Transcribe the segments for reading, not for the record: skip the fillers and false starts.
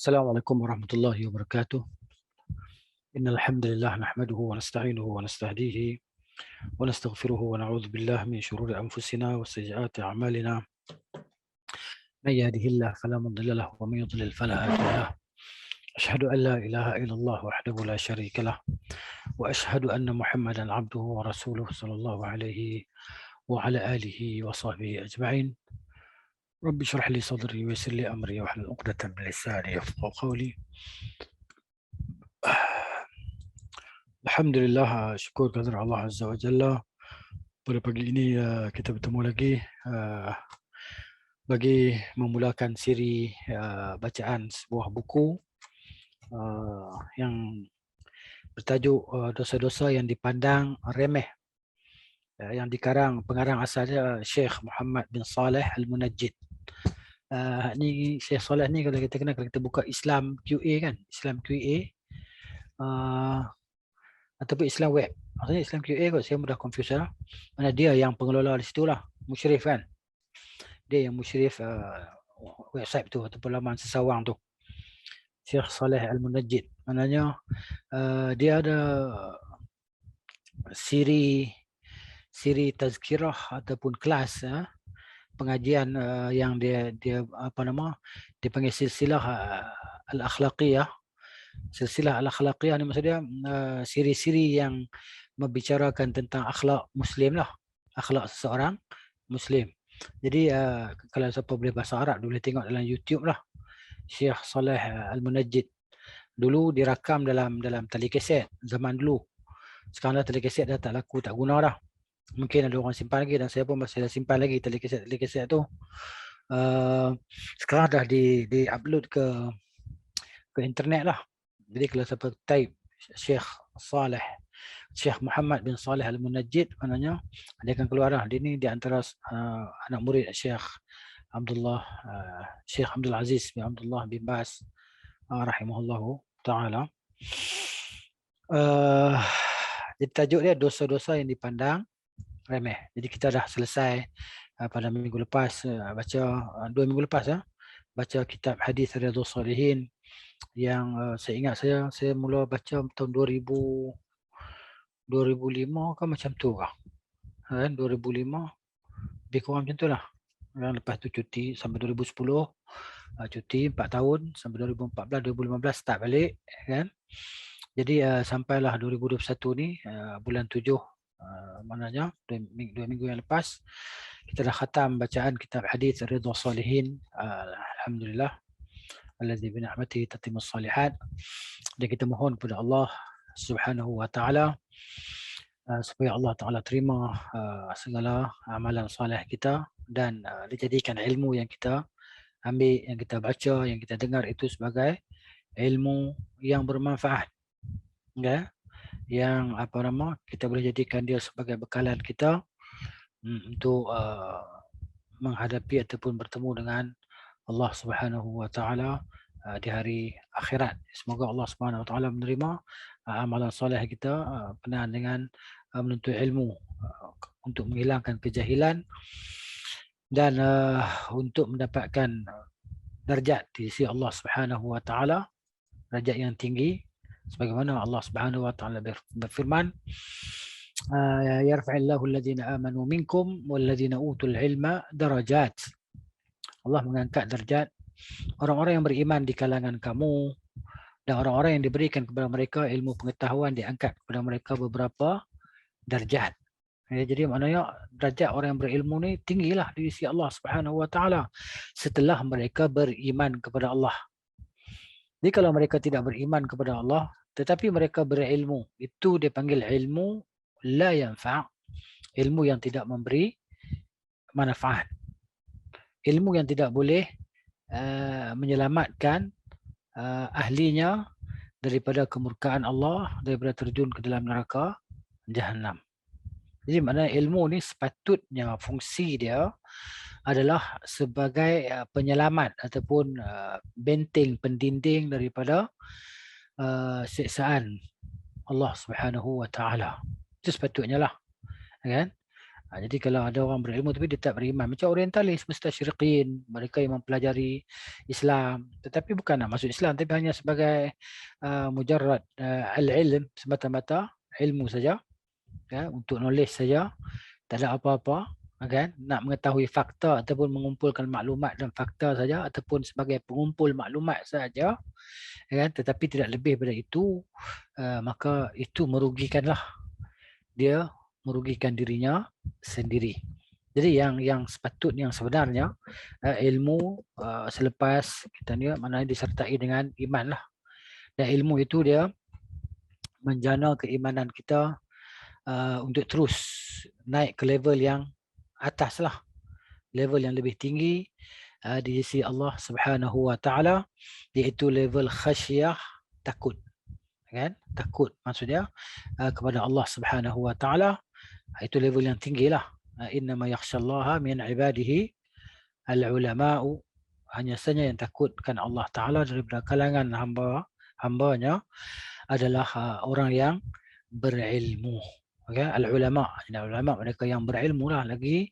السلام عليكم ورحمة الله وبركاته. إن الحمد لله نحمده ونستعينه ونستهديه ونستغفره ونعوذ بالله من شرور أنفسنا وسيئات أعمالنا. من يهده الله فلا مضل له ومن يضلل فلا هادي له. أشهد أن لا إله إلا الله وحده لا شريك له، وأشهد أن محمدا عبده ورسوله صلى الله عليه وعلى آله وصحبه أجمعين. رب اشرح لي صدري ويسر لي أمري واحلل عقدة من لساني يفقهوا قولي. Alhamdulillah, syukur kehadirat Allah Azza wa Jalla. Pada pagi ini kita bertemu lagi bagi memulakan siri bacaan sebuah buku yang bertajuk Dosa-dosa yang dipandang remeh, yang dikarang pengarang asalnya Syekh Muhammad bin Saleh Al-Munajjid. Ni Syekh Saleh ni kalau kita kenal, kalau kita buka Islam QA kan, Islam QA ataupun Islam Web. Maksudnya Islam QA kot, saya mudah confuse lah. Mana dia yang pengelola di situ lah, musyrif kan. Dia yang musyrif website tu ataupun laman sesawang tu. Syekh Saleh Al-Munajjid. Maknanya dia ada siri tazkirah ataupun kelas pengajian yang dia dipanggil silsilah al-akhlaqiyah. Silsilah al-akhlaqiyah ni maksudnya siri-siri yang membicarakan tentang akhlak Muslim lah, akhlak seseorang Muslim. Jadi kalau siapa boleh bahasa Arab, boleh tengok dalam YouTube lah. Syekh Saleh Al-Munajjid. Dulu dirakam dalam tali kaset zaman dulu. Sekarang dah tali kaset dah tak laku, tak guna dah. Mungkin ada orang simpan lagi dan saya pun masih dah simpan lagi tali kaset tu. Sekarang dah di-upload ke internet lah. Jadi kalau siapa type Syekh Muhammad bin Saleh Al-Munajjid, maknanya dia akan keluar lah. Dia ni di antara anak murid Syekh Abdul Aziz bin Abdullah bin Baz rahimahullahu ta'ala. Jadi tajuk dia dosa-dosa yang dipandang remeh. Jadi kita dah selesai pada minggu lepas baca 2 minggu lepas baca kitab hadis Riyadhus Shalihin yang saya ingat saya mula baca tahun 2005 kan, macam tu kah? 2005 lebih kurang macam tu lah. Lepas tu cuti sampai 2010, cuti 4 tahun sampai 2014, 2015 start balik kan. Jadi sampailah 2021 ni bulan 7, maknanya 2 minggu yang lepas kita dah khatam bacaan kitab hadis Riyadhus Shalihin. Alhamdulillah, allazi bi ni'matihi tatimmus shalihat. Dan kita mohon kepada Allah Subhanahu wa taala supaya Allah Taala terima segala amalan soleh kita dan dijadikan ilmu yang kita ambil, yang kita baca, yang kita dengar itu sebagai ilmu yang bermanfaat, ya, yang kita boleh jadikan dia sebagai bekalan kita untuk menghadapi ataupun bertemu dengan Allah Subhanahu wa taala di hari akhirat. Semoga Allah Subhanahu wa taala menerima amalan soleh kita berkenaan dengan menuntut ilmu untuk menghilangkan kejahilan dan untuk mendapatkan darjat di sisi Allah Subhanahu wa taala, darjat yang tinggi sebagaimana Allah Subhanahu wa taala berfirman, yarfa'illahu alladhina amanu minkum walladhina utul ilma darajat. Allah mengangkat darjat orang-orang yang beriman di kalangan kamu dan orang-orang yang diberikan kepada mereka ilmu pengetahuan diangkat kepada mereka beberapa darjat. Jadi maknanya darjat orang yang berilmu ni tinggilah di sisi Allah Subhanahu wa taala setelah mereka beriman kepada Allah. Jadi kalau mereka tidak beriman kepada Allah tetapi mereka berilmu, itu dia panggil ilmu la yanfa', ilmu yang tidak memberi manfaat, ilmu yang tidak boleh menyelamatkan ahlinya daripada kemurkaan Allah, daripada terjun ke dalam neraka Jahannam. Jadi maknanya ilmu ni sepatutnya fungsi dia adalah sebagai penyelamat ataupun benteng pendinding daripada siksaan Allah Subhanahu wa taala. Itu sepatutnya lah, kan? Jadi kalau ada orang berilmu tapi dia tak beriman, macam orientalis, mustasyriqin, mereka yang mempelajari Islam tetapi bukan nak masuk Islam, tapi hanya sebagai mujarrad al-ilm, semata-mata ilmu saja, ya, untuk knowledge saja, tak ada apa-apa, kan, nak mengetahui fakta ataupun mengumpulkan maklumat dan fakta saja, ataupun sebagai pengumpul maklumat saja, kan, tetapi tidak lebih daripada itu, maka itu merugikanlah dia, merugikan dirinya sendiri. Jadi yang sepatutnya, yang sebenarnya ilmu selepas kita ni maknanya disertai dengan iman lah. Dan ilmu itu dia menjana keimanan kita untuk terus naik ke level yang atas lah, level yang lebih tinggi di sisi Allah Subhanahu Wa Taala, iaitu level khasyah, takut, kan? Takut maksudnya kepada Allah Subhanahu Wa Taala, itu level yang tinggi lah. Innama yakhshallaha min ibadihi al-ulama'u, hanya saja yang takutkan Allah Taala daripada kalangan hamba-hambanya adalah orang yang berilmu. Okay? Al-ulama, ulama mereka yang berilmu lah. Lagi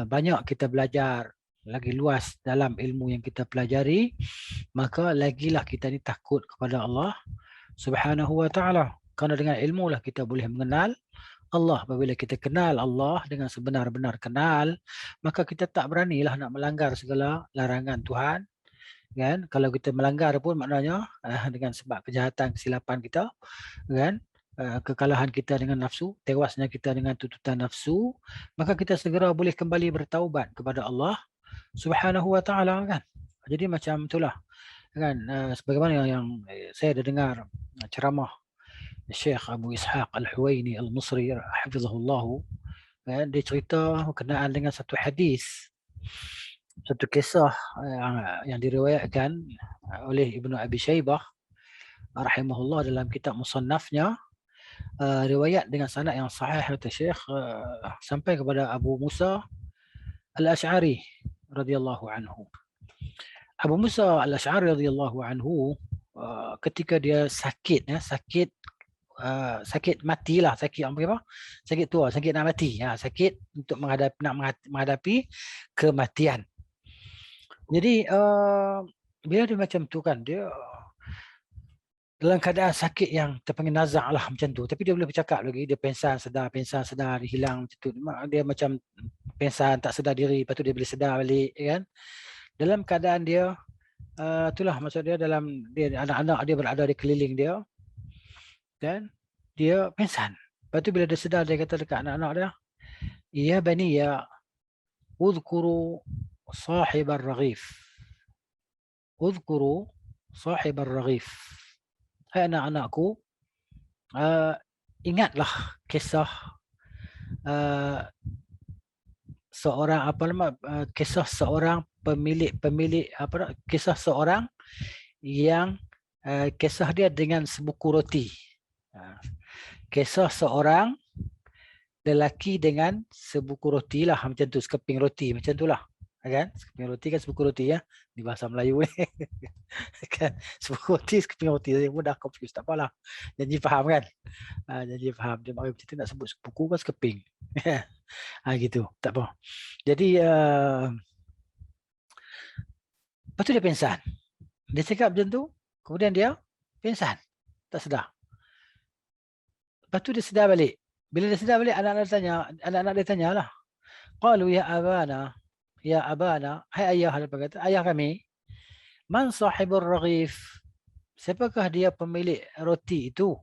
banyak kita belajar, lagi luas dalam ilmu yang kita pelajari, maka lagilah kita ni takut kepada Allah Subhanahu Wa Taala. Kerana dengan ilmu lah kita boleh mengenal Allah. Apabila kita kenal Allah dengan sebenar-benar kenal, maka kita tak beranilah nak melanggar segala larangan Tuhan, kan? Kalau kita melanggar pun maknanya dengan sebab kejahatan, kesilapan kita, kan, kekalahan kita dengan nafsu, tewasnya kita dengan tuntutan nafsu, maka kita segera boleh kembali bertaubat kepada Allah Subhanahu Wa Taala, kan? Jadi macam itulah, kan, sebagaimana yang saya ada dengar ceramah Syekh Abu Ishaq Al-Huwaini Al-Musri hafizahullah, dia cerita berkenaan dengan satu hadis, satu kisah yang diriwayatkan oleh Ibnu Abi Shaybah rahimahullah dalam kitab musannafnya, riwayat dengan sanad yang sahih kata Syekh sampai kepada Abu Musa Al-Ash'ari radhiyallahu anhu. Abu Musa Al-Ash'ari radhiyallahu anhu ketika dia sakit, sakit matilah, sakit apa? Sakit tua, sakit nak mati, sakit untuk menghadapi kematian. Jadi bila dia macam tu, kan, dia dalam keadaan sakit yang terpanggil nazak lah macam tu, tapi dia boleh bercakap lagi, dia pensan sedar, dia hilang macam tu, dia macam pensan tak sedar diri, lepas tu dia boleh sedar balik, kan. Dalam keadaan dia itulah maksud dia, dalam dia anak-anak dia berada di keliling dia, dan dia pensan. Lepas tu bila dia sedar, dia kata dekat anak-anak dia, ya bani ya udhkuru sahib ar-raghif, udhkuru sahib ar-raghif, hai anak-anakku, ingatlah kisah seorang kisah seorang pemilik kisah seorang yang kisah dia dengan sebuku roti. Kisah seorang lelaki dengan sebuku roti lah, macam tu, sekeping roti macam tu lah, kan, sekeping roti kan sebuku roti, ya, di bahasa Melayu ni kan, sebuku roti, sekeping roti, saya pun dah confuse, tak apalah, janji faham kan, janji faham, dia maksud kita nak sebut sebuku kan sekeping gitu, tak apa. Jadi lepas tu dia pensan, dia cakap macam tu, kemudian dia pensan, tak sedar. Lepas tu dia sedar balik. Bila dia sedar balik, anak-anak dia tanya lah. Qalu ya abana, hai ayah, kata, ayah kami, man sahibur raghif, siapakah dia pemilik roti itu?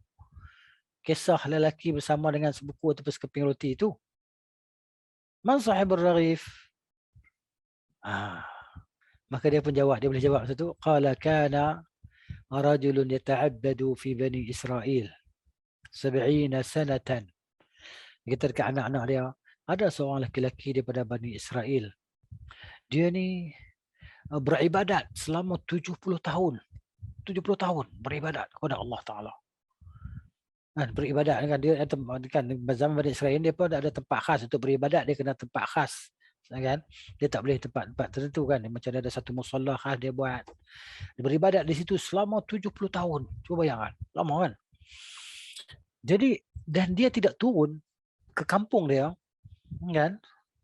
Kisah lelaki bersama dengan sebuku atau sekeping roti itu. Man sahibur raghif? Maka dia pun jawab, dia boleh jawab satu. Qala kana rajulun yata'abbadu fi bani Israel 70 sanatan. Kita dekat anak-anak dia, ada seorang lelaki daripada Bani Israel. Dia ni beribadat selama 70 tahun. 70 tahun beribadat kepada Allah Ta'ala. Beribadat, kan, dia kan zaman Bani Israel, dia pun ada tempat khas untuk beribadat, dia kena tempat khas, kan. Dia tak boleh tempat-tempat tertentu, kan. Dia macam ada satu musalla khas dia buat. Dia beribadat di situ selama 70 tahun. Cuba bayangkan, lama kan. Jadi, dan dia tidak turun ke kampung dia kan?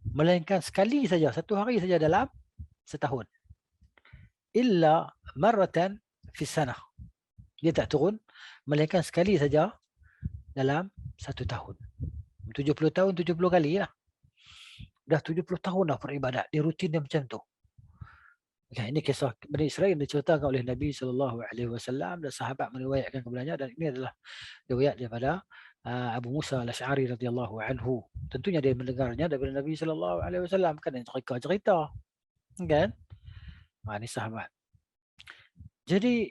Melainkan sekali saja, satu hari saja dalam setahun. Illa marratan fi sanah. Dia tak turun melainkan sekali saja dalam satu tahun. 70 tahun 70 kali lah. Dah 70 tahun dah beribadat. Dia rutin dia macam tu. Ya, ini kisah Bani Israel yang diceritakan oleh Nabi SAW dan sahabat meriwayatkan kepadanya, dan ini adalah riwayat daripada Abu Musa Al-Asy'ari radhiyallahu anhu. Tentunya dia mendengarnya daripada Nabi SAW, kan yang cerita-cerita. Kan? Ini sahabat. Jadi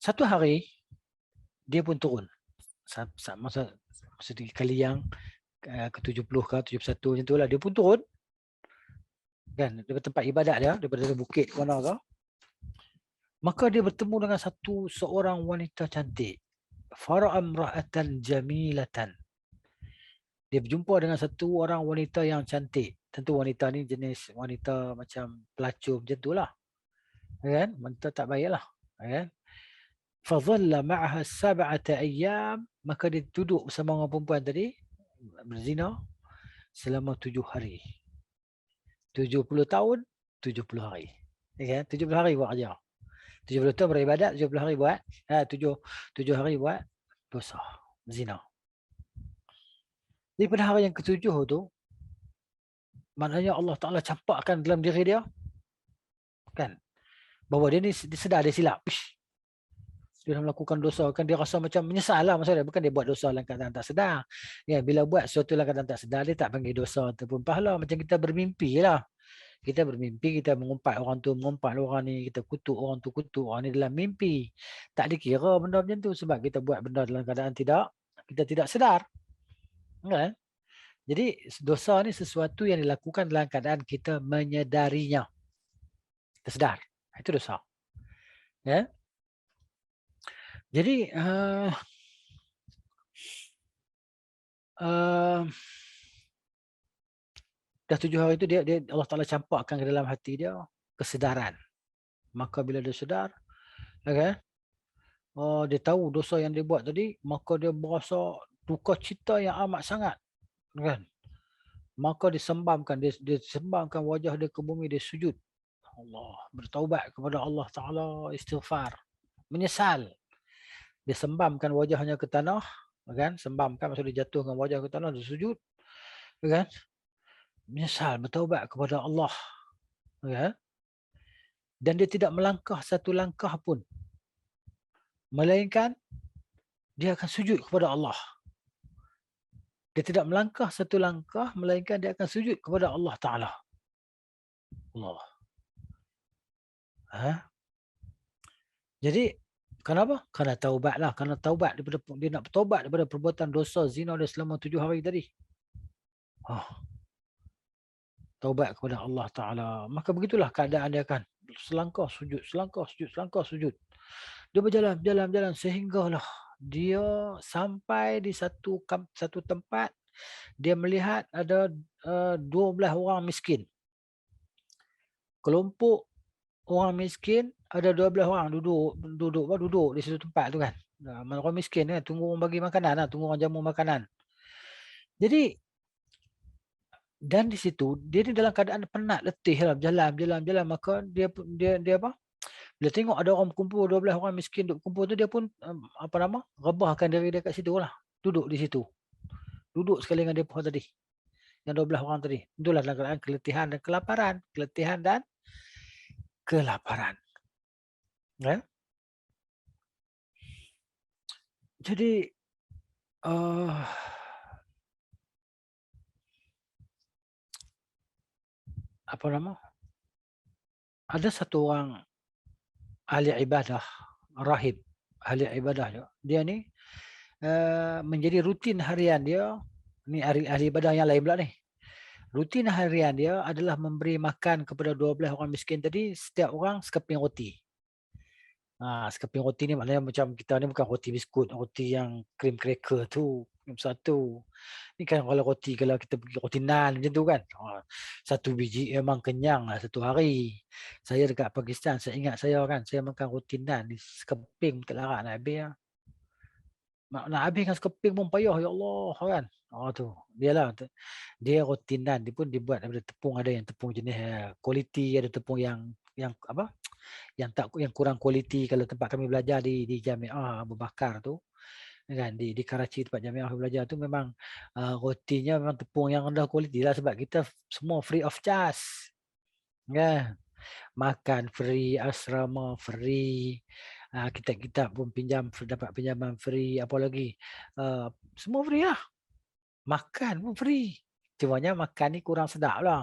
satu hari dia pun turun. Masa kali yang ke-70 ke 71 macam itulah, dia pun turun. Kan, daripada tempat ibadat dia, daripada bukit ke mana ke. Maka dia bertemu dengan seorang wanita cantik. Fara'amra'atan jamilatan. Dia berjumpa dengan satu orang wanita yang cantik. Tentu wanita ni jenis wanita macam pelacur macam itulah. Kan? Wanita tak baiklah. Kan? Fadhalla ma'aha 7 ayyam, maka dia duduk bersama orang perempuan tadi berzina selama 7 hari. 70 tahun, 70 hari. Kan? 70 hari buat kerja. 70 tahun beribadat, 70 hari buat 7 hari buat dosa, zina. Jadi pada hari yang ketujuh tu, maknanya Allah Ta'ala campakkan dalam diri dia, kan, bahawa dia ni sedar, dia silap. Dia dah melakukan dosa, kan dia rasa macam menyesal lah masalah. Bukan dia buat dosa dalam keadaan tak sedar. Ya, bila buat sesuatu dalam keadaan tak sedar, dia tak panggil dosa ataupun pahala. Macam kita bermimpi lah. Kita bermimpi, kita mengumpat orang tu, mengumpat orang ni, kita kutuk orang tu, kutuk orang ni dalam mimpi. Tak dikira benda macam tu sebab kita buat benda dalam keadaan kita tidak sedar. Kan? Jadi dosa ni sesuatu yang dilakukan dalam keadaan kita menyedarinya. Kita sedar. Itu dosa. Ya? Jadi dah 7 hari itu dia Allah Ta'ala campakkan ke dalam hati dia kesedaran. Maka bila dia sedar, okay, dia tahu dosa yang dia buat tadi, maka dia berasa duka cita yang amat sangat. Kan? Maka disembamkan, dia sembamkan wajah dia ke bumi, dia sujud. Allah, bertaubat kepada Allah Ta'ala, istighfar, menyesal. Dia sembamkan wajahnya ke tanah, kan? Sembamkan maksud dia jatuhkan wajah ke tanah, dia sujud. Kan? Menyesal, bertaubat kepada Allah. Ya. Dan dia tidak melangkah satu langkah pun, melainkan dia akan sujud kepada Allah. Dia tidak melangkah satu langkah, melainkan dia akan sujud kepada Allah Ta'ala. Allah. Jadi, kenapa? Kerana taubatlah. Kerana taubat daripada, dia nak bertaubat daripada perbuatan dosa zina dia selama 7 hari tadi. Taubat kepada Allah Ta'ala. Maka begitulah keadaan dia akan selangkah sujud, selangkah sujud, selangkah sujud. Dia berjalan, jalan sehinggalah dia sampai di satu tempat. Dia melihat ada 12 orang miskin. Kelompok orang miskin, ada 12 orang duduk di situ tempat tu kan. Orang miskin kan, tunggu orang bagi makanan lah, tunggu orang jamu makanan. Jadi, dan di situ dia ni dalam keadaan penat, letih lah, jalan, maka dia apa? Bila tengok ada orang berkumpul, 12 orang miskin duduk berkumpul tu, dia pun rebahkan diri dia kat situ lah. Duduk di situ. Duduk sekali dengan dia pun tadi. Yang 12 orang tadi. Itulah dalam keadaan keletihan dan kelaparan. Keletihan dan kelaparan. Ya? Jadi, ada satu orang ahli ibadah, rahib, ahli ibadah dia ni menjadi rutin harian dia, ni ahli ibadah yang lain pula ni. Rutin harian dia adalah memberi makan kepada 12 orang miskin tadi, setiap orang sekeping roti. Sekeping roti ni maknanya macam kita ni bukan roti biskut, roti yang cream cracker tu, satu. Ni kan kalau roti, kalau kita pergi roti naan macam tu kan. Satu biji memang kenyang lah satu hari. Saya dekat Pakistan, saya ingat saya kan, saya makan roti naan ni sekeping tak larat nak habis lah. nak habiskan sekeping pun payah, ya Allah kan. Tu dialah dia rutinan, dia pun dibuat daripada tepung, ada yang tepung jenis kualiti, ada tepung yang apa, yang kurang kualiti. Kalau tempat kami belajar di Jamiah Abu Bakar tu kan, di Karachi, tempat Jamiah kami belajar tu, memang rotinya memang tepung yang rendah kualiti lah, sebab kita semua free of charge kan. Makan free, asrama free, kitab-kitab pun dapat pinjaman free, apa lagi, semua free lah. Makan pun free. Cumanya makan ni kurang sedap lah.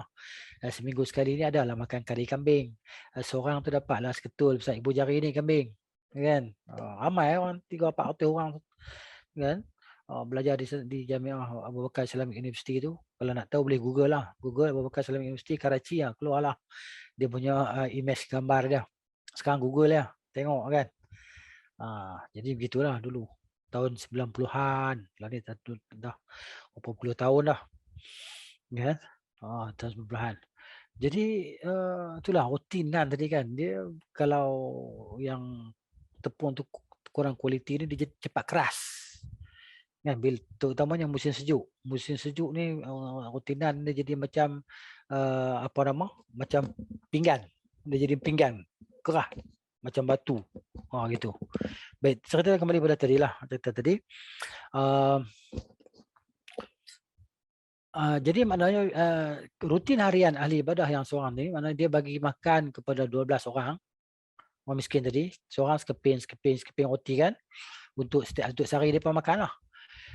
Seminggu sekali ni adalah makan kari kambing. Seorang tu dapatlah seketul besar ibu jari ni kambing. Kan? Ramai orang, 3-4 orang kan. Belajar di Jamiah Abu Bakar Islamic University tu. Kalau nak tahu boleh Google lah. Google Abu Bakar Islamic University Karachi lah. Keluarlah dia punya image gambar dia. Sekarang Google ya. Tengok kan. Jadi begitulah dulu. Tahun 90-an. Lah ni dah 80 tahun dah. Kan? Tahun 90-an. Jadi itulah rutinan tadi kan. Dia kalau yang tepung tu kurang kualiti ni, dia cepat keras. Kan, terutamanya musim sejuk. Musim sejuk ni rutinan dia jadi macam apa nama? Macam pinggan. Dia jadi pinggan. Kerah. Macam batu. Gitu. Baik, cerita kembali pada tadi lah. Cerita tadi. Jadi maknanya rutin harian ahli ibadah yang seorang ni, maknanya dia bagi makan kepada 12 orang miskin tadi, seorang sekeping roti kan, untuk setiap sehari dia pun makan lah.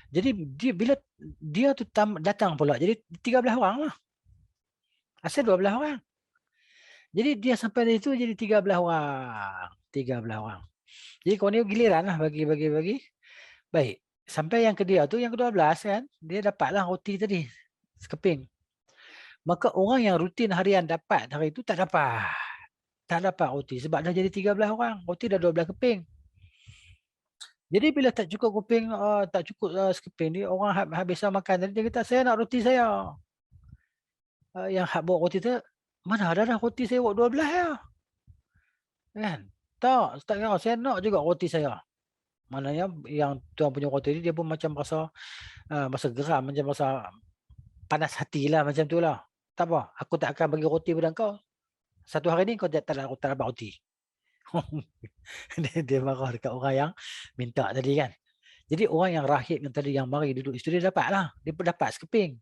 Jadi bila dia tu datang pula, jadi 13 orang lah. Asal 12 orang. Jadi dia sampai dari itu jadi 13 orang. 13 orang. Jadi kau ni giliran lah bagi. Baik. Sampai yang ke dia tu, yang ke-12 kan, dia dapatlah roti tadi. Sekeping. Maka orang yang rutin harian dapat hari itu tak dapat. Tak dapat roti sebab dah jadi 13 orang. Roti dah 12 keping. Jadi bila tak cukup keping, tak cukup sekeping ni, orang habis makan tadi, dia kata, saya nak roti saya. Yang hak bawa roti tu, mana ada roti saya bawa 12 ya. Kan? Tak kira, saya nak juga roti saya. Maknanya yang tuan punya roti ni, dia pun macam rasa geram, macam rasa panas hati lah, macam tu lah. Tak apa, aku tak akan bagi roti pada kau. Satu hari ni kau tak dapat roti. Dia marah dekat orang yang minta tadi kan. Jadi orang yang rahib yang tadi yang mari duduk di situ, dia dapat lah. Dia pun dapat sekeping.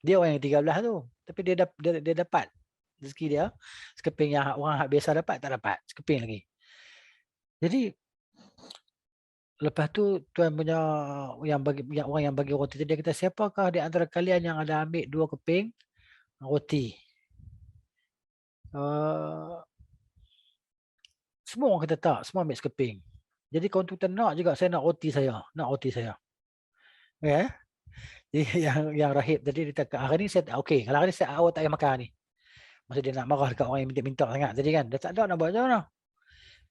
Dia orang yang 13 tu. Tapi dia dapat rezeki dia. Sekeping yang orang biasa dapat, tak dapat. Sekeping lagi. Jadi lepas tu tuan punya orang yang bagi roti tadi, dia kata, siapakah di antara kalian yang ada ambil 2 keping roti? Semua orang kata tak, semua ambil sekeping. Jadi kawan tu nak juga, saya nak roti saya. Nak roti saya. Ya. Jadi yang rahib tadi dia kata, hari ni saya okey, kalau hari ni awak tak payah makan ni. Maksud dia nak marah dekat orang yang minta sangat tadi kan. Dia tak ada nak buat macam mana.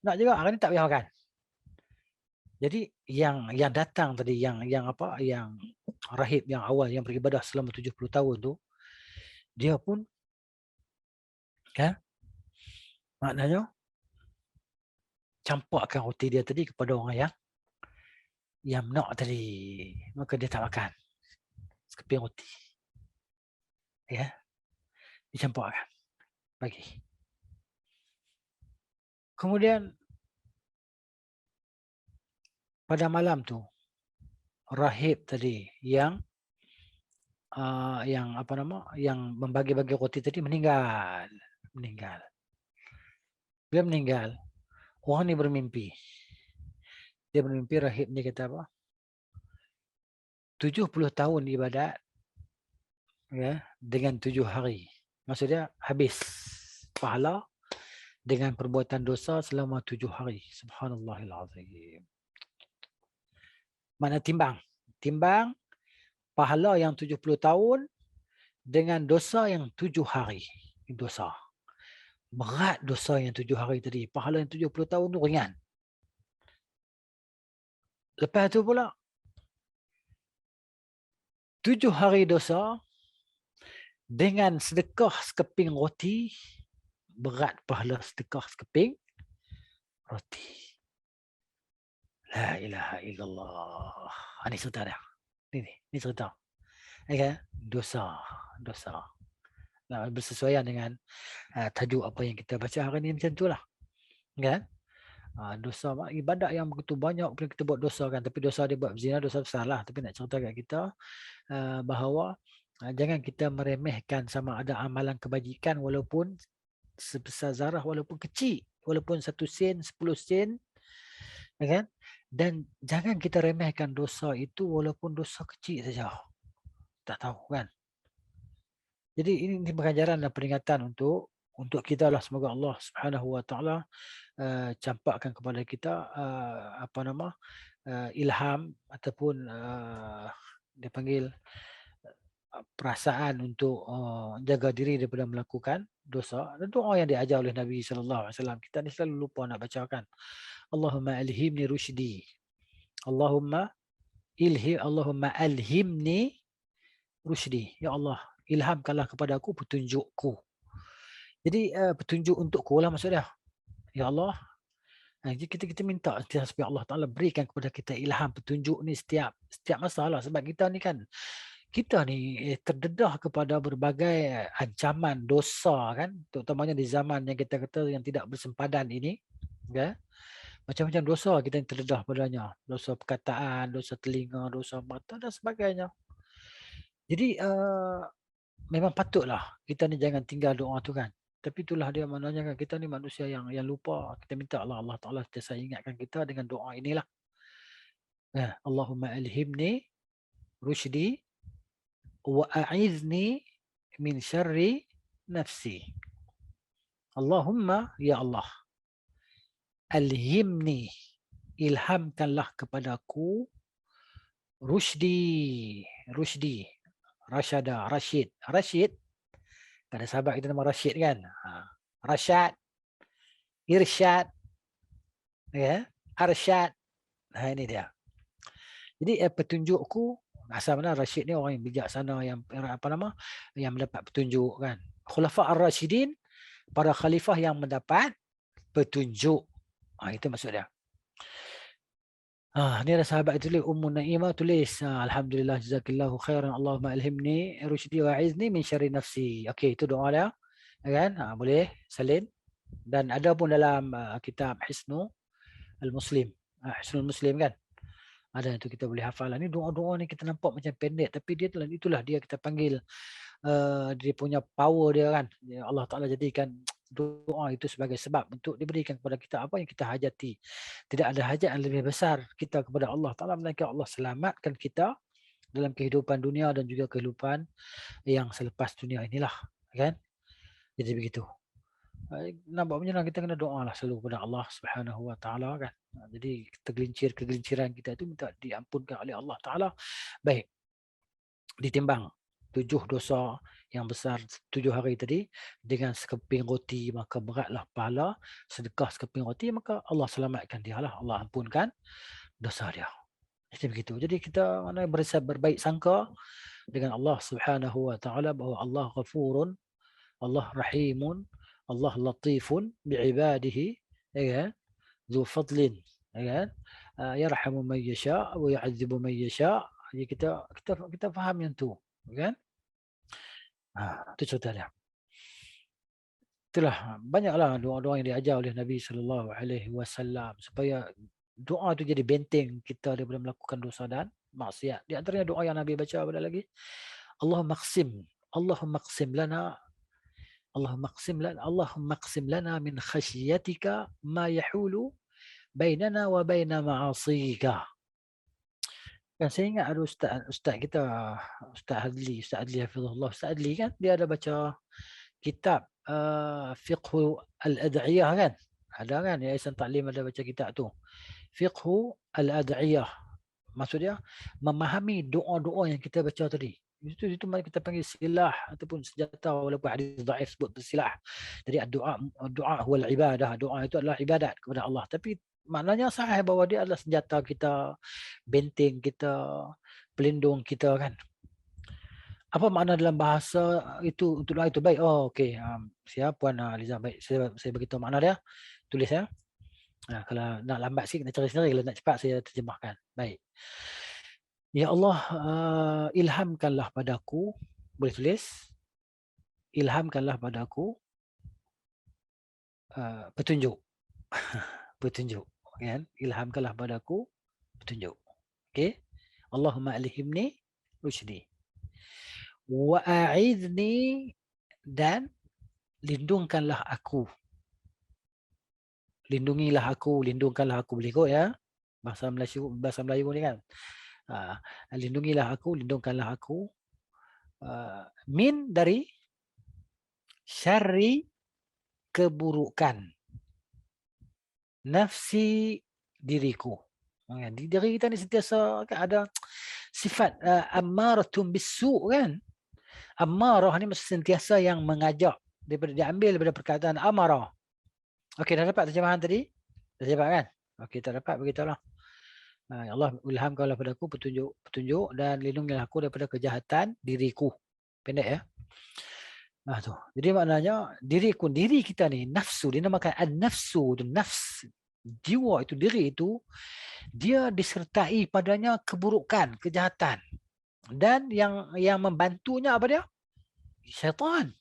Nak juga, hari ni tak payah makan. Jadi yang datang tadi, yang rahib yang awal yang beribadah selama 70 tahun tu, dia pun kan, maknanya campakkan roti dia tadi kepada orang yang nak tadi. Maka dia tak makan sekeping roti. Ya. Dicampakkan. Bagi. Kemudian pada malam tu, rahib tadi yang membagi-bagi roti tadi meninggal. Bila meninggal, orang ni bermimpi. Dia bermimpi, rahib ni kata apa? 70 tahun ibadat ya, dengan 7 hari. Maksudnya habis pahala dengan perbuatan dosa selama 7 hari. Subhanallahilazim. Mana timbang pahala yang 70 tahun dengan dosa yang 7 hari. Dosa. Berat dosa yang 7 hari tadi. Pahala yang 70 tahun tu ringan. Lepas tu pula 7 hari dosa dengan sedekah sekeping roti, berat pahala sedekah sekeping roti. La ilaha illallah. Ini cerita dia. Ini cerita. Okay? Dosa. Nah, bersesuaian dengan tajuk apa yang kita baca hari ini macam itulah. Kan? Dosa ibadat yang begitu banyak pun kita buat dosa kan, tapi dosa dia buat zina dosa besar lah. Tapi nak cerita kat kita bahawa jangan kita meremehkan sama ada amalan kebajikan walaupun sebesar zarah, walaupun kecil, walaupun 1 sen, 10 sen, kan? Dan jangan kita remehkan dosa itu walaupun dosa kecil saja. Tak tahu kan? Jadi ini pengajaran dan peringatan untuk kita lah. Semoga Allah Subhanahu Wa Taala campakkan kepada kita ilham ataupun dia panggil perasaan untuk jaga diri daripada melakukan dosa. Dan doa yang diajar oleh Nabi sallallahu alaihi wasallam, kita ni selalu lupa nak bacakan. Allahumma alhimni rusydi. Allahumma alhimni rusydi. Ya Allah, ilhamkanlah kepada aku petunjukku. Jadi petunjuk untukku lah maksud dia. Ya Allah, kita minta supaya Allah Taala berikan kepada kita ilham petunjuk ni setiap masalah, sebab kita ni kan terdedah kepada berbagai ancaman dosa kan, terutamanya di zaman yang kita kata yang tidak bersempadan ini, ya. Macam-macam dosa kita yang terdedah padanya, dosa perkataan, dosa telinga, dosa mata dan sebagainya. Jadi memang patutlah kita ni jangan tinggal doa tu kan. Tapi itulah dia maknanya kan, kita ni manusia yang lupa. Kita minta Allah Taala sentiasa ingatkan kita dengan doa inilah. Allahumma alhimni rusydi wa a'izni min syarri nafsi. Allahumma, ya Allah, alhimni, ilhamkanlah kepadaku rusydi, Rashid. Ada sahabat kita nama Rashid kan? Rashad, Irsyad, ya, Arsyad. Ini dia. Jadi petunjukku, asal mana Rashid ni orang yang bijaksana, yang yang mendapat petunjuk kan. Khulafa ar-Rashidin, para khalifah yang mendapat petunjuk. Itu maksud dia. Ni ada sahabat tulis, Ummu Naimah tulis, alhamdulillah jazakillahu khairan, Allahumma alhimni rusydi wa a'izni min syarri nafsi. Okey, itu doa dia. Kan? Boleh salin. Dan ada pun dalam kitab Hisnul Muslim kan. Ada itu kita boleh hafal. Ini doa-doa ni kita nampak macam pendek, tapi itulah dia kita panggil dia punya power dia kan. Allah Taala jadikan doa itu sebagai sebab untuk diberikan kepada kita apa yang kita hajati. Tidak ada hajat yang lebih besar kita kepada Allah Taala melainkan Allah selamatkan kita dalam kehidupan dunia dan juga kehidupan yang selepas dunia inilah, kan? Jadi begitu. Nampak macam kita kena doa lah selalu kepada Allah Subhanahu Wa Taala kan. Jadi kegelinciran kita itu minta diampunkan oleh Allah Taala. Baik. Ditimbang 7 dosa yang besar 7 hari tadi dengan sekeping roti, maka beratlah pahala. Sedekah sekeping roti, maka Allah selamatkan dia lah, Allah ampunkan dosa dia. Jadi begitu. Jadi kita berbaik sangka dengan Allah Subhanahu Wa Taala bahawa Allah Ghafurun, Allah Rahimun, Allah Latifun bi'ibadihi, ya, Dzu fadlin, ya, yarhamu man yasha wa yu'adzibu man yasha. Jadi kita faham yang tu, kan? Itu cerita dia. Itulah banyaklah doa-doa yang diajar oleh Nabi sallallahu alaihi wasallam supaya doa itu jadi benteng kita daripada melakukan dosa dan maksiat. Di antaranya doa yang Nabi baca pada lagi, Allahumma qsim lana min khasyiatika ma yahulu bainana wa baina ma'asika. Kan saya ingat ada ustaz kita, Ustaz Adli hafizahullah, Ustaz Adli kan, dia ada baca kitab Fiqhu al-Ad'iyah kan. Ada kan, Yayasan Taklim ada baca kitab tu. Fiqhu al-Ad'iyah. Maksud dia memahami doa-doa yang kita baca tadi. Itu kita panggil silah ataupun senjata, walaupun hadis dhaif sebut bersilah. Jadi doa huwal ibadah, doa itu adalah ibadat kepada Allah. Tapi maknanya sahih bahawa dia adalah senjata kita, benteng kita, pelindung kita kan. Apa makna dalam bahasa itu untuk doa itu? Baik. Okey. Siap Puan Liza. Baik, saya beritahu makna dia. Tulis ya. Kalau nak lambat sikit nak cari sendiri, kalau nak cepat saya terjemahkan. Baik. Ya Allah, ilhamkanlah padaku, boleh tulis, ilhamkanlah padaku petunjuk. Petunjuk, kan? Ilhamkanlah padaku petunjuk. Okey. Allahumma alhimni rusydi. Wa a'idni, dan lindungkanlah aku. Lindungilah aku, lindungkanlah aku, boleh ikut ya. Bahasa Melayu ni kan. Lindungilah aku, lindungkanlah aku. Min, dari syarri, keburukan. Nafsi, diriku. Di diri kita ni sentiasa ada sifat ammaratum bisu' kan. Ammarah ni maksud sentiasa yang mengajak, diambil daripada perkataan amara. Okey, dah dapat terjemahan tadi? Dah dapat kan? Okey, tak dapat beritahulah. Ya Allah, ilhamkanlah padaku petunjuk dan lindungilah aku daripada kejahatan diriku. Pendek ya. Tu. Jadi maknanya diri kita ni, nafsu, dinamakan an-nafsu, nafs, jiwa itu, diri itu, dia disertai padanya keburukan, kejahatan. Dan yang membantunya apa dia? Syaitan.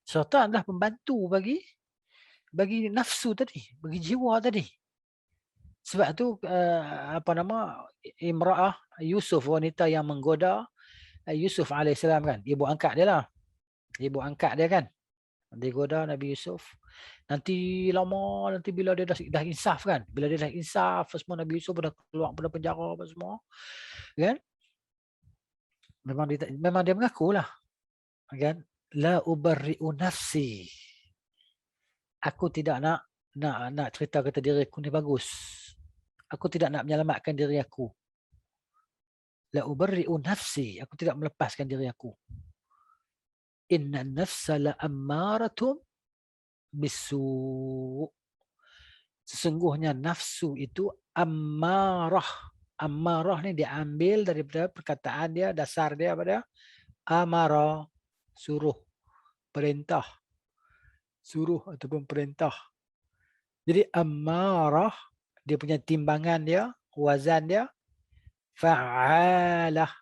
Syaitan adalah pembantu bagi nafsu tadi, bagi jiwa tadi. Sebab tu Imra'ah Yusuf, wanita yang menggoda Yusuf alaihissalam kan, ibu angkat dia lah. Ibu angkat dia kan. Dia goda Nabi Yusuf. Nanti lama, nanti bila dia dah insaf kan. Bila dia dah insaf, semua Nabi Yusuf dah keluar pada penjara apa semua. Kan? Memang dia mengakulah. Kan? La ubarri'u nafsi. Aku tidak nak cerita kata diri aku ni bagus. Aku tidak nak menyelamatkan diri aku. La ubarri'u nafsi. Aku tidak melepaskan diri aku. Inna nafsa la ammaratum bisu'. Sesungguhnya nafsu itu ammarah. Ammarah ni diambil daripada perkataan dia, dasar dia apa dia? Amara, suruh, perintah. Suruh ataupun perintah. Jadi ammarah, dia punya timbangan dia, wazan dia, fa'alah.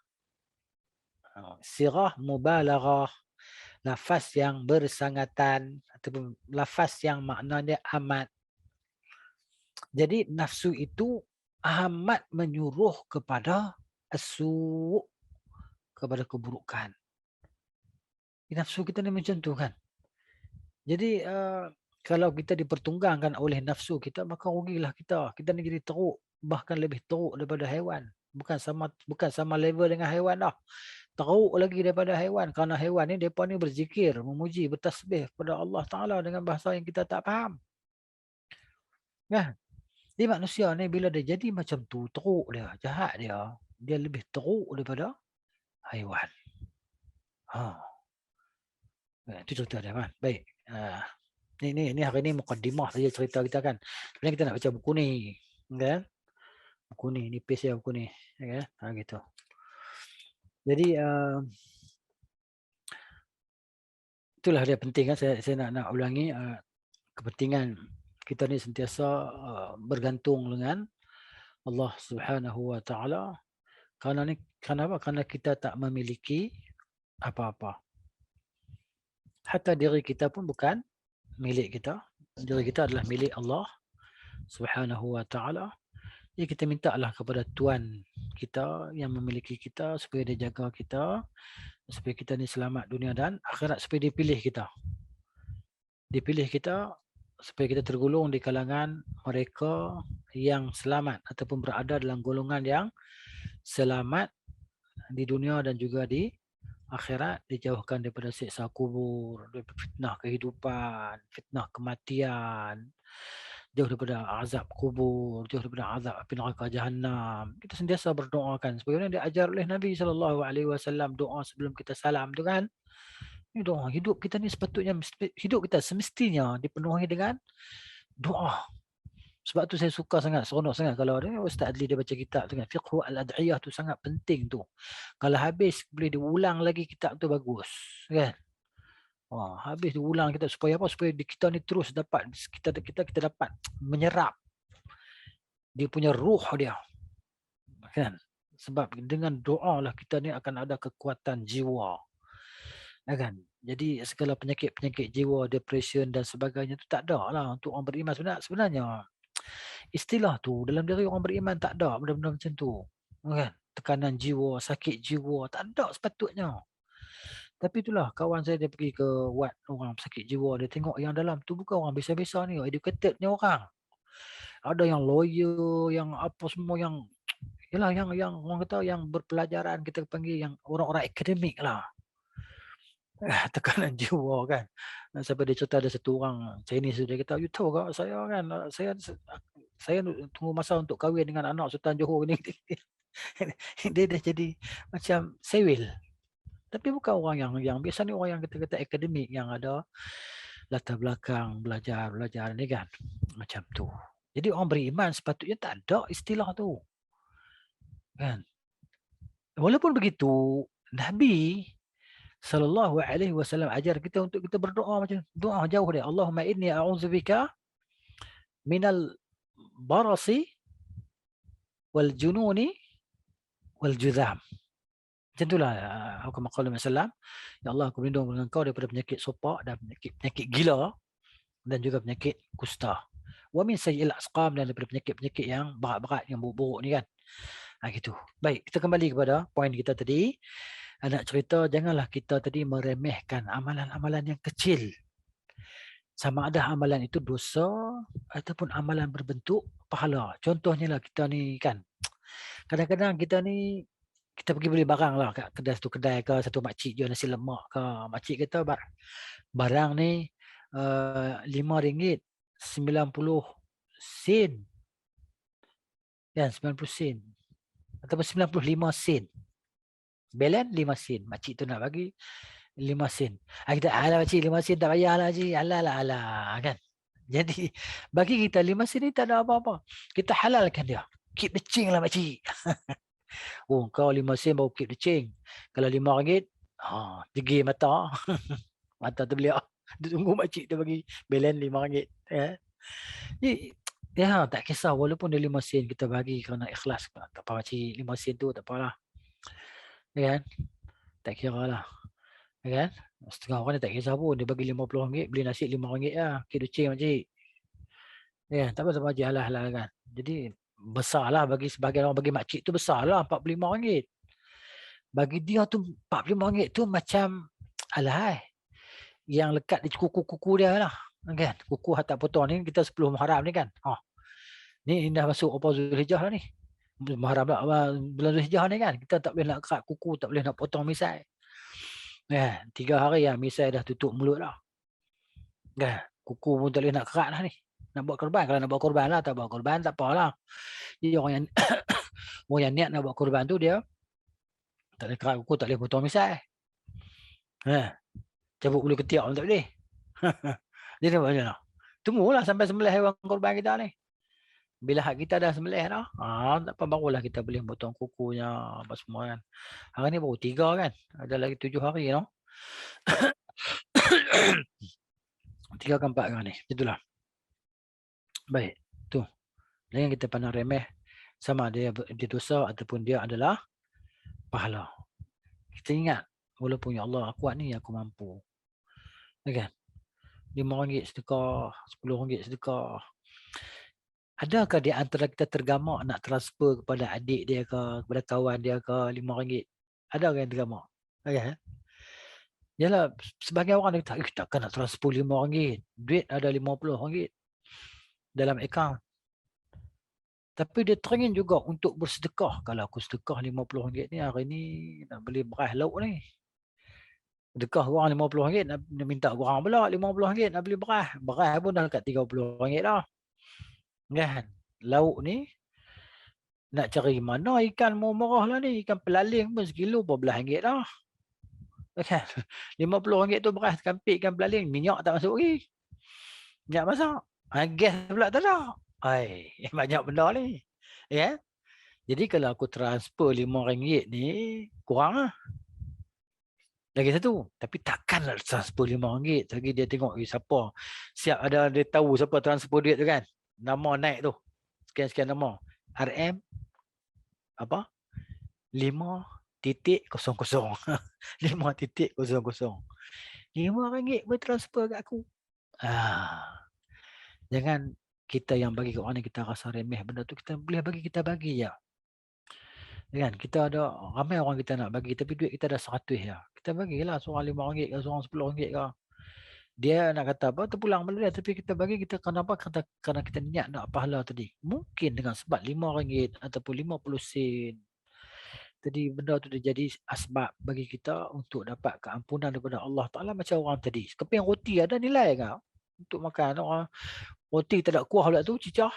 Sirah mubalaghah. Lafaz yang bersangatan ataupun lafaz yang maknanya amat. Jadi nafsu itu amat menyuruh kepada asu', kepada keburukan. Nafsu kita ni macam tu kan. Jadi kalau kita dipertunggangkan oleh nafsu kita, maka rugilah kita. Kita ni jadi teruk, bahkan lebih teruk daripada haiwan. Bukan sama level dengan haiwan dah. Teruk lagi daripada haiwan. Kerana haiwan ni mereka ni berzikir, memuji, bertasbih kepada Allah Ta'ala dengan bahasa yang kita tak faham. Kan? Jadi manusia ni bila dia jadi macam tu, teruk dia, jahat dia lebih teruk daripada haiwan. Itu cerita dia kan. Baik. Ni hari ni mukaddimah saja cerita kita kan. Sebenarnya kita nak baca buku ni. Kan? Buku ni page dia buku ni. Kan? Gitu. Jadi itulah dia penting kan. Saya nak ulangi kepentingan kita ni sentiasa bergantung dengan Allah Subhanahu Wa Taala. Kerana apa? Kerana kita tak memiliki apa-apa. Hatta diri kita pun bukan milik kita. Diri kita adalah milik Allah Subhanahu Wa Taala. Jadi kita mintalah kepada Tuhan kita yang memiliki kita supaya dia jaga kita, supaya kita ni selamat dunia dan akhirat, supaya dia pilih kita. Dia pilih kita supaya kita tergolong di kalangan mereka yang selamat ataupun berada dalam golongan yang selamat di dunia dan juga di akhirat, dijauhkan daripada siksa kubur, daripada fitnah kehidupan, fitnah kematian, jauh daripada azab kubur, jauh daripada azab api neraka Jahannam. Kita sentiasa berdoa kan, sebagaimana diajar oleh Nabi SAW, doa sebelum kita salam tu kan. Ini doa. Hidup kita ni sepatutnya, hidup kita semestinya dipenuhi dengan doa. Sebab tu saya suka sangat, seronok sangat kalau ada Ustaz Adli dia baca kitab tu kan, Fiqhu al-Ad'iyah tu sangat penting tu. Kalau habis boleh diulang lagi kitab tu bagus kan. Habis diulang kita supaya apa? Supaya kita ni terus dapat kita dapat menyerap dia punya ruh dia, kan? Sebab dengan doa lah kita ni akan ada kekuatan jiwa, kan? Jadi segala penyakit-penyakit jiwa, depression dan sebagainya tu tak ada lah untuk orang beriman. Sebenarnya istilah tu dalam diri orang beriman tak ada benda-benda macam tu, kan? Tekanan jiwa, sakit jiwa tak ada sepatutnya. Tapi itulah kawan saya dia pergi ke ward orang sakit jiwa, dia tengok yang dalam tu bukan orang biasa-biasa ni, educatednya orang. Ada yang lawyer, yang apa semua, yang yalah, yang orang kata yang berpelajaran, kita panggil yang orang-orang akademik lah. Tekanan jiwa kan. Sampai dia cerita ada satu orang Chinese, dia kata, you tahu kak, saya kan, saya tunggu masa untuk kahwin dengan anak Sultan Johor ni. Dia dah jadi macam sewil. Tapi bukan orang yang biasa ni, orang yang kata-kata akademik, yang ada latar belakang belajar ni kan. Macam tu. Jadi orang beriman sepatutnya tak ada istilah tu. Kan? Walaupun begitu, Nabi sallallahu alaihi wasallam ajar kita untuk kita berdoa macam doa jauh dia. Allahumma inni a'udzubika minal barasi wal jununi wal juzam. Macam itulah hukum Rasulullah SAW. Ya Allah, aku berlindung dengan kau daripada penyakit sopak dan penyakit gila dan juga penyakit kusta. Wa min sayyi'il asqam, dan daripada penyakit-penyakit yang berat-berat, yang buruk-buruk ni kan. Gitu. Baik, kita kembali kepada poin kita tadi. Nak cerita, janganlah kita tadi meremehkan amalan-amalan yang kecil. Sama ada amalan itu dosa ataupun amalan berbentuk pahala. Contohnya lah kita ni kan, kadang-kadang kita ni, kita pergi beli barang lah kat kedai, satu kedai ke, satu makcik jual nasi lemak ke. Makcik kata barang ni RM5.90 kan, 90 sen ataupun 95 sen. Balance 5 sen. Makcik tu nak bagi 5 sen. Kita, alah makcik 5 sen tak payah lah makcik. Alah kan. Jadi bagi kita 5 sen ni tak ada apa-apa. Kita halalkan dia. Keep the change lah makcik. Oh, kau 5 sen baru keep the change. Kalau RM5, tinggi mata. Mata tu beliau. Dia tunggu makcik tu bagi balance RM5. Jadi, ya, tak kisah walaupun dia 5 sen kita bagi kerana ikhlas. Tak apa makcik, 5 sen tu tak apalah. Kan? Tak kira lah. Kan? Setengah orang dia tak kisah pun. Dia bagi RM50, beli nasi RM5 lah. Keep the change makcik. Tak apa sama je, halah kan. Jadi besarlah bagi sebagian orang, bagi makcik tu besarlah RM45. Bagi dia tu RM45 tu macam alah yang lekat di kuku-kuku dia lah. Kan? Kuku tak potong ni kita 10 Muharram ni kan. Ni dah masuk apa Zulhijjah lah ni. Muharram lah, bulan Zulhijjah ni kan. Kita tak boleh nak kerat kuku, tak boleh nak potong misai. 3 hari yang misai dah tutup mulut lah. Kan? Kuku pun tak boleh nak kerat lah ni. Nak buat korban, kalau nak buat korban lah, tak buat korban tak apalah. Jadi orang yang orang yang niat nak buat korban tu, dia tak boleh kerat kuku, tak boleh potong misai. Cabut bulu ketiak pun tak boleh. Jadi macam mana? Tunggulah sampai sembelih hewan korban kita ni. Bila hak kita dah sembelih dah, tak apa, barulah kita boleh potong kukunya apa semua kan. Hari ni baru 3 kan. Ada lagi 7 hari no. 3 ke 4 hari ni. Itulah. Baik. Tu. Jangan kita pandang remeh sama dia dosa ataupun dia adalah pahala. Kita ingat, walaupun ya Allah kuat ni, aku mampu. Kan? RM5 sedekah, RM10 sedekah. Adakah di antara kita tergamak nak transfer kepada adik dia ke, kepada kawan dia ke RM5? Ada yang tergamak? Okay. Yalah, sebagian orang kata, takkan nak transfer RM5. Duit ada RM50 dalam akaun. Tapi dia teringin juga untuk bersedekah. Kalau aku sedekah RM50 ni, hari ni nak beli beras lauk ni. Sedekah orang RM50, nak minta orang pula RM50 nak beli beras. Beras pun dah dekat RM30 dah. Kan? Lauk ni nak cari mana ikan murah lah ni. Ikan pelaling pun sekilo RM12 dah. Kan? RM50 tu beras kampik ikan pelaling. Minyak tak masuk lagi. Minyak masak. Gas pula tak ada. Banyak benda ni. Ya? Jadi kalau aku transfer RM5 ni, kurang lah. Lagi satu. Tapi takkan nak transfer RM5. Lagi dia tengok siapa. Siap ada dia tahu siapa transfer duit tu kan. Nama naik tu. sekian-sekian nombor. RM apa? 5.00. 5.00. RM5 boleh transfer kat aku. Jangan kita yang bagi ke orang ni kita rasa remeh benda tu, kita boleh bagi, kita bagi je. Kan kita ada ramai orang kita nak bagi tapi duit kita dah 100 je. Kita bagilah seorang RM5 ke seorang RM10 ke. Dia nak kata apa terpulang balik dia, tapi kita bagi, kita kenapa? Kerana kita niat nak pahala tadi. Mungkin dengan sebab RM5 ataupun 50 sen. Jadi benda tu dia jadi asbab bagi kita untuk dapat keampunan daripada Allah Taala macam orang tadi. Keping roti ada nilai ke? Untuk makan orang roti tak ada kuah pula tu cicah.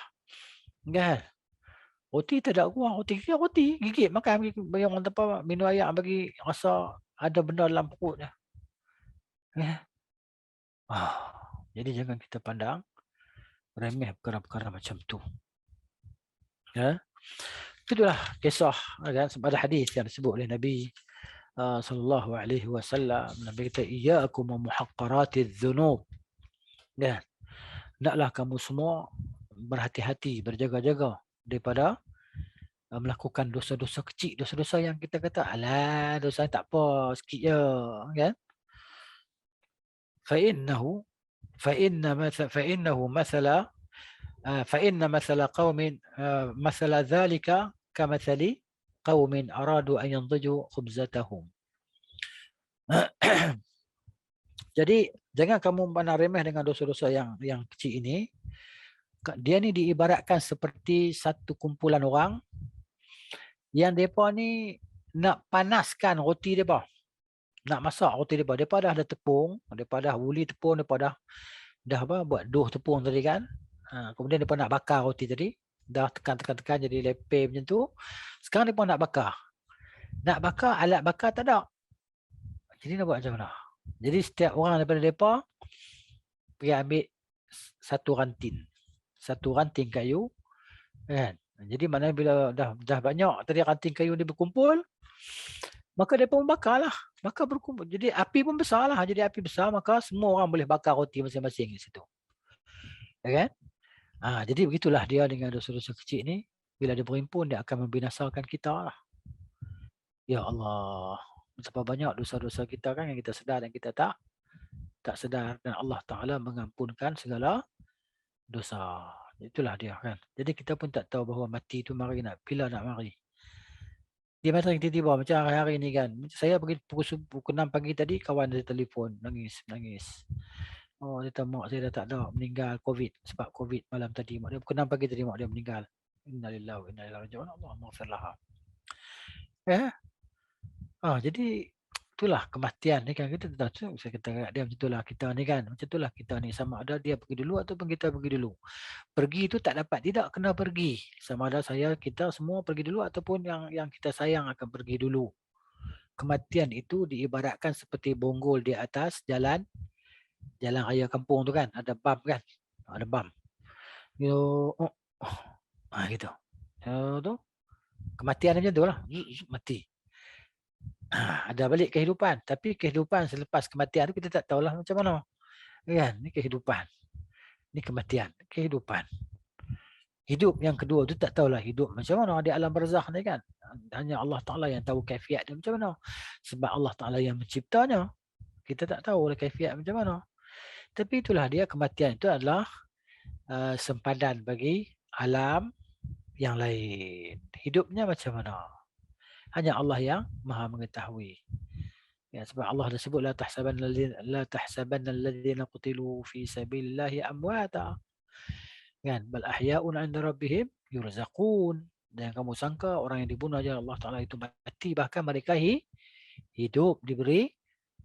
Kan? Roti tak ada kuah, roti gigit makan bagi orang tanpa minum air bagi rasa ada benda dalam perut dia. Jadi jangan kita pandang remeh perkara-perkara macam tu. Ya. Itulah kisah kan, sebab ada hadis yang disebut oleh Nabi sallallahu alaihi wasallam. Nabi kata iyyakum wa muhaqqaratiz dzunub. Ya. Hendaklah kamu semua berhati-hati, berjaga-jaga daripada melakukan dosa-dosa kecil, dosa-dosa yang kita kata alah dosa tak apa, sikit je, kan? فإن مثل قوم مثل ذلك كمثل قوم أرادوا أن ينضجوا خبزتهم. Jadi jangan kamu pandang remeh dengan dosa-dosa yang kecil ini. Dia ni diibaratkan seperti satu kumpulan orang yang depa ni nak panaskan roti depa. Nak masak roti depa. Depa dah ada tepung, depa dah uli tepung, depa dah apa buat dough tepung tadi kan. Kemudian depa nak bakar roti tadi. Dah tekan jadi lepeh macam tu. Sekarang depa nak bakar. Nak bakar, alat bakar tak ada. Jadi nak buat macam mana? Jadi setiap orang daripada depa pergi ambil satu ranting kayu, kan? Jadi maknanya bila dah banyak tadi ranting kayu ni berkumpul, maka depa pun bakarlah. Bakar berkumpul. Jadi api pun besarlah. Jadi api besar maka semua orang boleh bakar roti masing-masing di situ. Ya kan? Jadi begitulah dia dengan dosa-dosa kecil ni. Bila dia berhimpun, dia akan membinasakan kita lah. Ya Allah. Betapa banyak dosa-dosa kita kan yang kita sedar dan kita tak sedar. Dan Allah Ta'ala mengampunkan segala dosa. Itulah dia kan. Jadi kita pun tak tahu bahawa mati itu bila nak mari. Dia macam tiba-tiba macam hari-hari ni kan. Saya pergi pukul 6 pagi tadi, kawan dia telefon. Nangis. Oh, dia kata mak saya dah tak ada, meninggal COVID. Sebab COVID malam tadi. Mak dia pukul 6 pagi tadi mak dia meninggal. Innalillahi wa inna ilaihi raji'un. Allahumma ighfir laha. Jadi itulah kematian ni kan, kita tahu. Saya kata dia macam itulah kita ni kan. Macam itulah kita ni, sama ada dia pergi dulu ataupun kita pergi dulu. Pergi itu tak dapat, tidak kena pergi. Sama ada kita semua pergi dulu ataupun yang kita sayang akan pergi dulu. Kematian itu diibaratkan seperti bonggol di atas jalan raya kampung tu kan, ada bam kan, ada bam. Gitu. Tu kematian macam tu lah, mati. Ada balik kehidupan, tapi kehidupan selepas kematian tu kita tak tahulah macam mana. Kan, ni kehidupan. Ni kematian, kehidupan. Hidup yang kedua tu tak tahulah hidup macam mana di alam barzakh ni kan. Hanya Allah Taala yang tahu kaifiat dia macam mana. Sebab Allah Taala yang menciptanya. Kita tak tahu lah kaifiat macam mana. Tapi itulah dia, kematian itu adalah sempadan bagi alam yang lain. Hidupnya macam mana? Hanya Allah yang Maha mengetahui. Ya, sebab Allah dah sebut la tahsabanna alladhina qutilu fi sabilillahi amwata. Kan, bal ahya'un 'inda rabbihim yurzaqun. Dan kamu sangka orang yang dibunuh aja Allah Taala itu mati, bahkan mereka hidup, diberi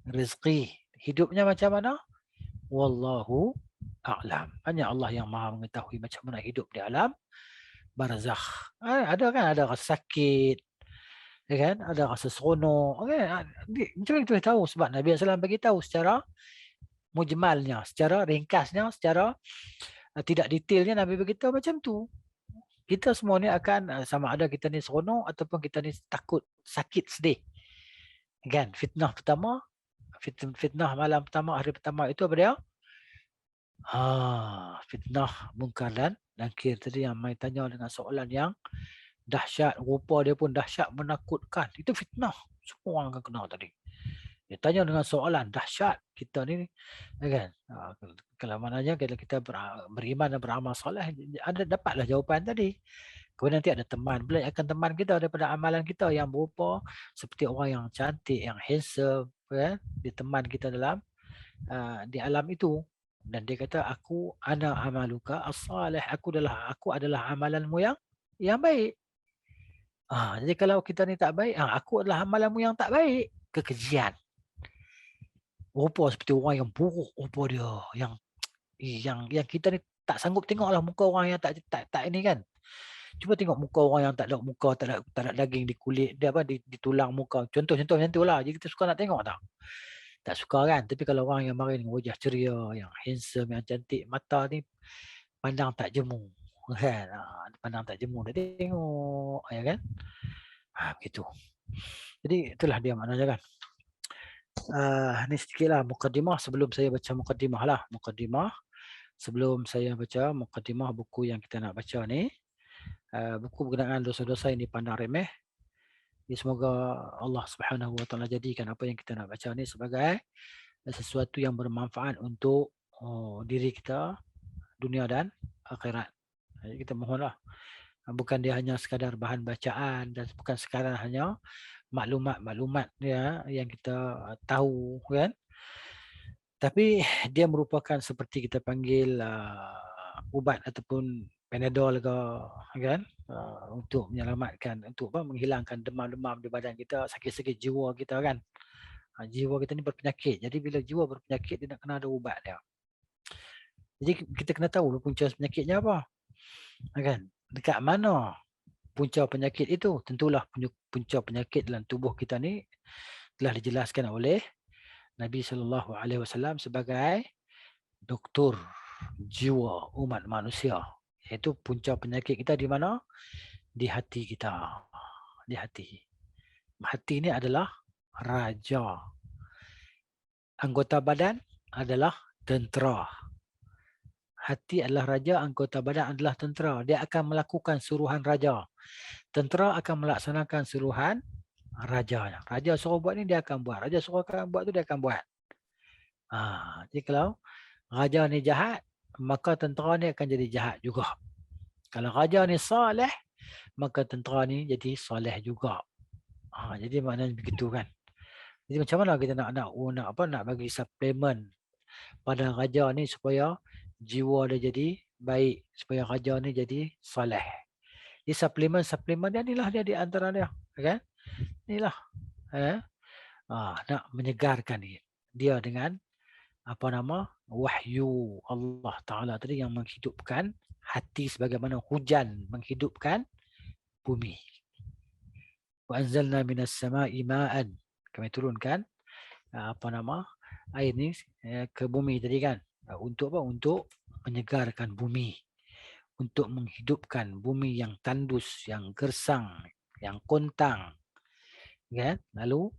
rezeki. Hidupnya macam mana? Wallahu a'lam. Hanya Allah yang Maha mengetahui macam mana hidup di alam barzakh. Ada kan, ada rasa sakit, ya kan? Ada rasa seronok, kan? Macam mana kita boleh tahu? Sebab Nabi SAW bagi tahu secara mujmalnya, secara ringkasnya, secara tidak detailnya Nabi beritahu macam tu. Kita semua ni akan sama ada kita ni seronok ataupun kita ni takut, sakit, sedih. Kan? Fitnah pertama, fitnah malam pertama, hari pertama itu apa dia? Fitnah munkar dan Nakir tadi yang mai tanya dengan soalan yang dahsyat, rupa dia pun dahsyat menakutkan. Itu fitnah. Semua orang akan kenal tadi. Dia tanya dengan soalan dahsyat. Kita ni kan. Kalau maknanya kalau kita beriman dan beramal soleh, ada dapatlah jawapan tadi. Kemudian nanti ada teman. Bila akan teman kita daripada amalan kita yang berupa seperti orang yang cantik, yang handsome, kan? Dia teman kita dalam di alam itu. Dan dia kata aku ana amaluka as-salih. Aku adalah amalanmu yang baik. Jadi kalau kita ni tak baik, aku adalah amalanmu yang tak baik. Kekejian. Rupa seperti orang yang buruk rupa dia, yang kita ni tak sanggup tengoklah muka orang yang tak ini kan. Cuba tengok muka orang yang tak ada muka, tak ada daging di kulit, dia apa di tulang muka. Contoh macam itulah. Jadi kita suka nak tengok tak? Tak suka kan. Tapi kalau orang yang mari dengan wajah ceria, yang handsome, yang cantik, mata ni pandang tak jemu. Kan? Pandang tak jemu dia tengok, ya kan? Begitu. Jadi itulah dia maknanya kan. Ni sedikitlah mukadimah sebelum saya baca mukadimah lah. Mukadimah sebelum saya baca mukadimah buku yang kita nak baca ni. Buku berkenaan dosa-dosa yang dipandang remeh. Semoga Allah Subhanahu Wa Taala jadikan apa yang kita nak baca ni sebagai sesuatu yang bermanfaat untuk diri kita, dunia dan akhirat. Jadi kita mohonlah. Bukan dia hanya sekadar bahan bacaan dan bukan sekadar hanya maklumat-maklumat ya yang kita tahu kan. Tapi dia merupakan seperti kita panggil ubat ataupun Panadol ke kan untuk menyelamatkan, untuk menghilangkan demam-demam di badan kita, sakit-sakit jiwa kita kan. Jiwa kita ni berpenyakit. Jadi bila jiwa berpenyakit dia nak kena ada ubat dia. Jadi kita kena tahu punca penyakitnya apa. Kan? Dekat mana punca penyakit itu? Tentulah punca penyakit dalam tubuh kita ni telah dijelaskan oleh Nabi SAW sebagai doktor jiwa umat manusia. Iaitu punca penyakit kita di mana? Di hati kita. Di hati. Hati ini adalah raja. Anggota badan adalah tentera. Hati adalah raja, anggota badan adalah tentera. Dia akan melakukan suruhan raja. Tentera akan melaksanakan suruhan raja. Raja suruh buat ni dia akan buat. Raja suruh buat tu dia akan buat. Jadi kalau raja ni jahat, maka tentera ni akan jadi jahat juga. Kalau raja ni soleh, maka tentera ni jadi soleh juga. Jadi maknanya begitu kan. Jadi macam mana kita nak bagi suplemen pada raja ni supaya jiwa dia jadi baik, supaya raja ni jadi soleh. Di suplemen dia inilah dia di antara dia, kan? Inilah nak menyegarkan dia dengan wahyu Allah Taala tadi yang menghidupkan hati sebagaimana hujan menghidupkan bumi. Wa anzalna minas sama'i ma'an. Kami turunkan air ni ke bumi tadi kan. Untuk apa? Untuk menyegarkan bumi. Untuk menghidupkan bumi yang tandus, yang gersang, yang kontang. Kan? Lalu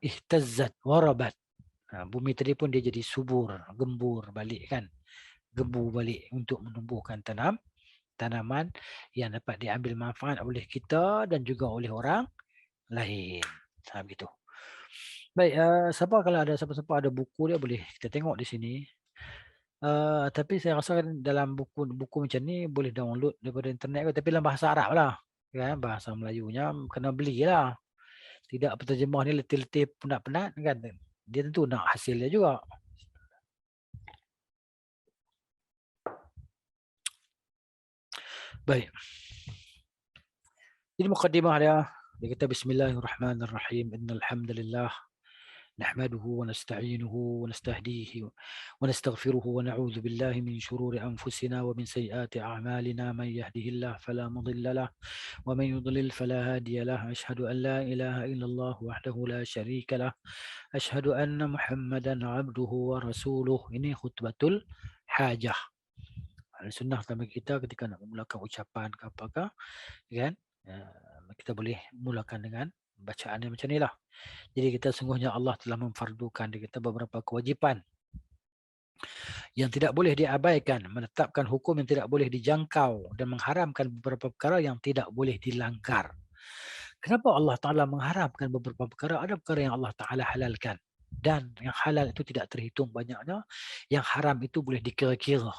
ihtazzat warabat. Bumi tadi pun dia jadi subur, gembur balik kan. Gebu balik untuk menumbuhkan tanaman yang dapat diambil manfaat oleh kita dan juga oleh orang lain. Begitu. Baik, kalau ada siapa-siapa ada buku dia boleh kita tengok di sini. Tapi saya rasa dalam buku macam ni boleh download daripada internet, tapi dalam bahasa Arab lah. Kan? Bahasa Melayunya kena belilah. Tidak penterjemah ni letih-letih penat-penat kan. Dia tentu nak hasil dia juga. Baik. Jadi mukadimah dia kata bismillahirrahmanirrahim. Innal hamdalillah نحمده ونستعينه ونستهديه ونستغفره ونعوذ بالله من شرور أنفسنا ومن سيئات أعمالنا من يهده الله فلا مضل له ومن يضلل فلا هادي له أشهد أن لا إله إلا الله وحده لا شريك له أشهد أن محمدا عبده ورسوله. Ini khutbatul hajah. Sunnah kami kita ketika nak memulakan ucapan ke apakah kan, kita boleh mulakan dengan bacaan yang macam inilah. Jadi kita sungguhnya Allah telah memfardukan di kita beberapa kewajipan yang tidak boleh diabaikan, menetapkan hukum yang tidak boleh dijangkau dan mengharamkan beberapa perkara yang tidak boleh dilanggar. Kenapa Allah Ta'ala mengharamkan beberapa perkara? Ada perkara yang Allah Ta'ala halalkan. Dan yang halal itu tidak terhitung banyaknya. Yang haram itu boleh dikira-kira.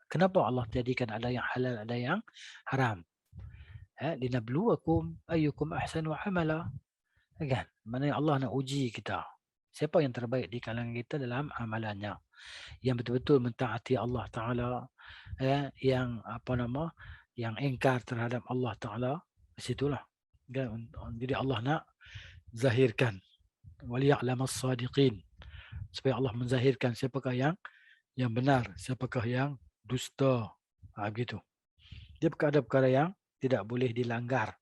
Kenapa Allah jadikan ada yang halal, ada yang haram? Linabluwakum ayyukum ahsanu amala. Kan? Maknanya Allah nak uji kita. Siapa yang terbaik di kalangan kita dalam amalannya. Yang betul-betul mentaati Allah Ta'ala. Yang yang ingkar terhadap Allah Ta'ala. Di situlah. Jadi Allah nak zahirkan waliya'lamas sadiqin, supaya Allah menzahirkan siapakah yang benar, siapakah yang dusta. Begitu. Dia perkara-perkara yang tidak boleh dilanggar.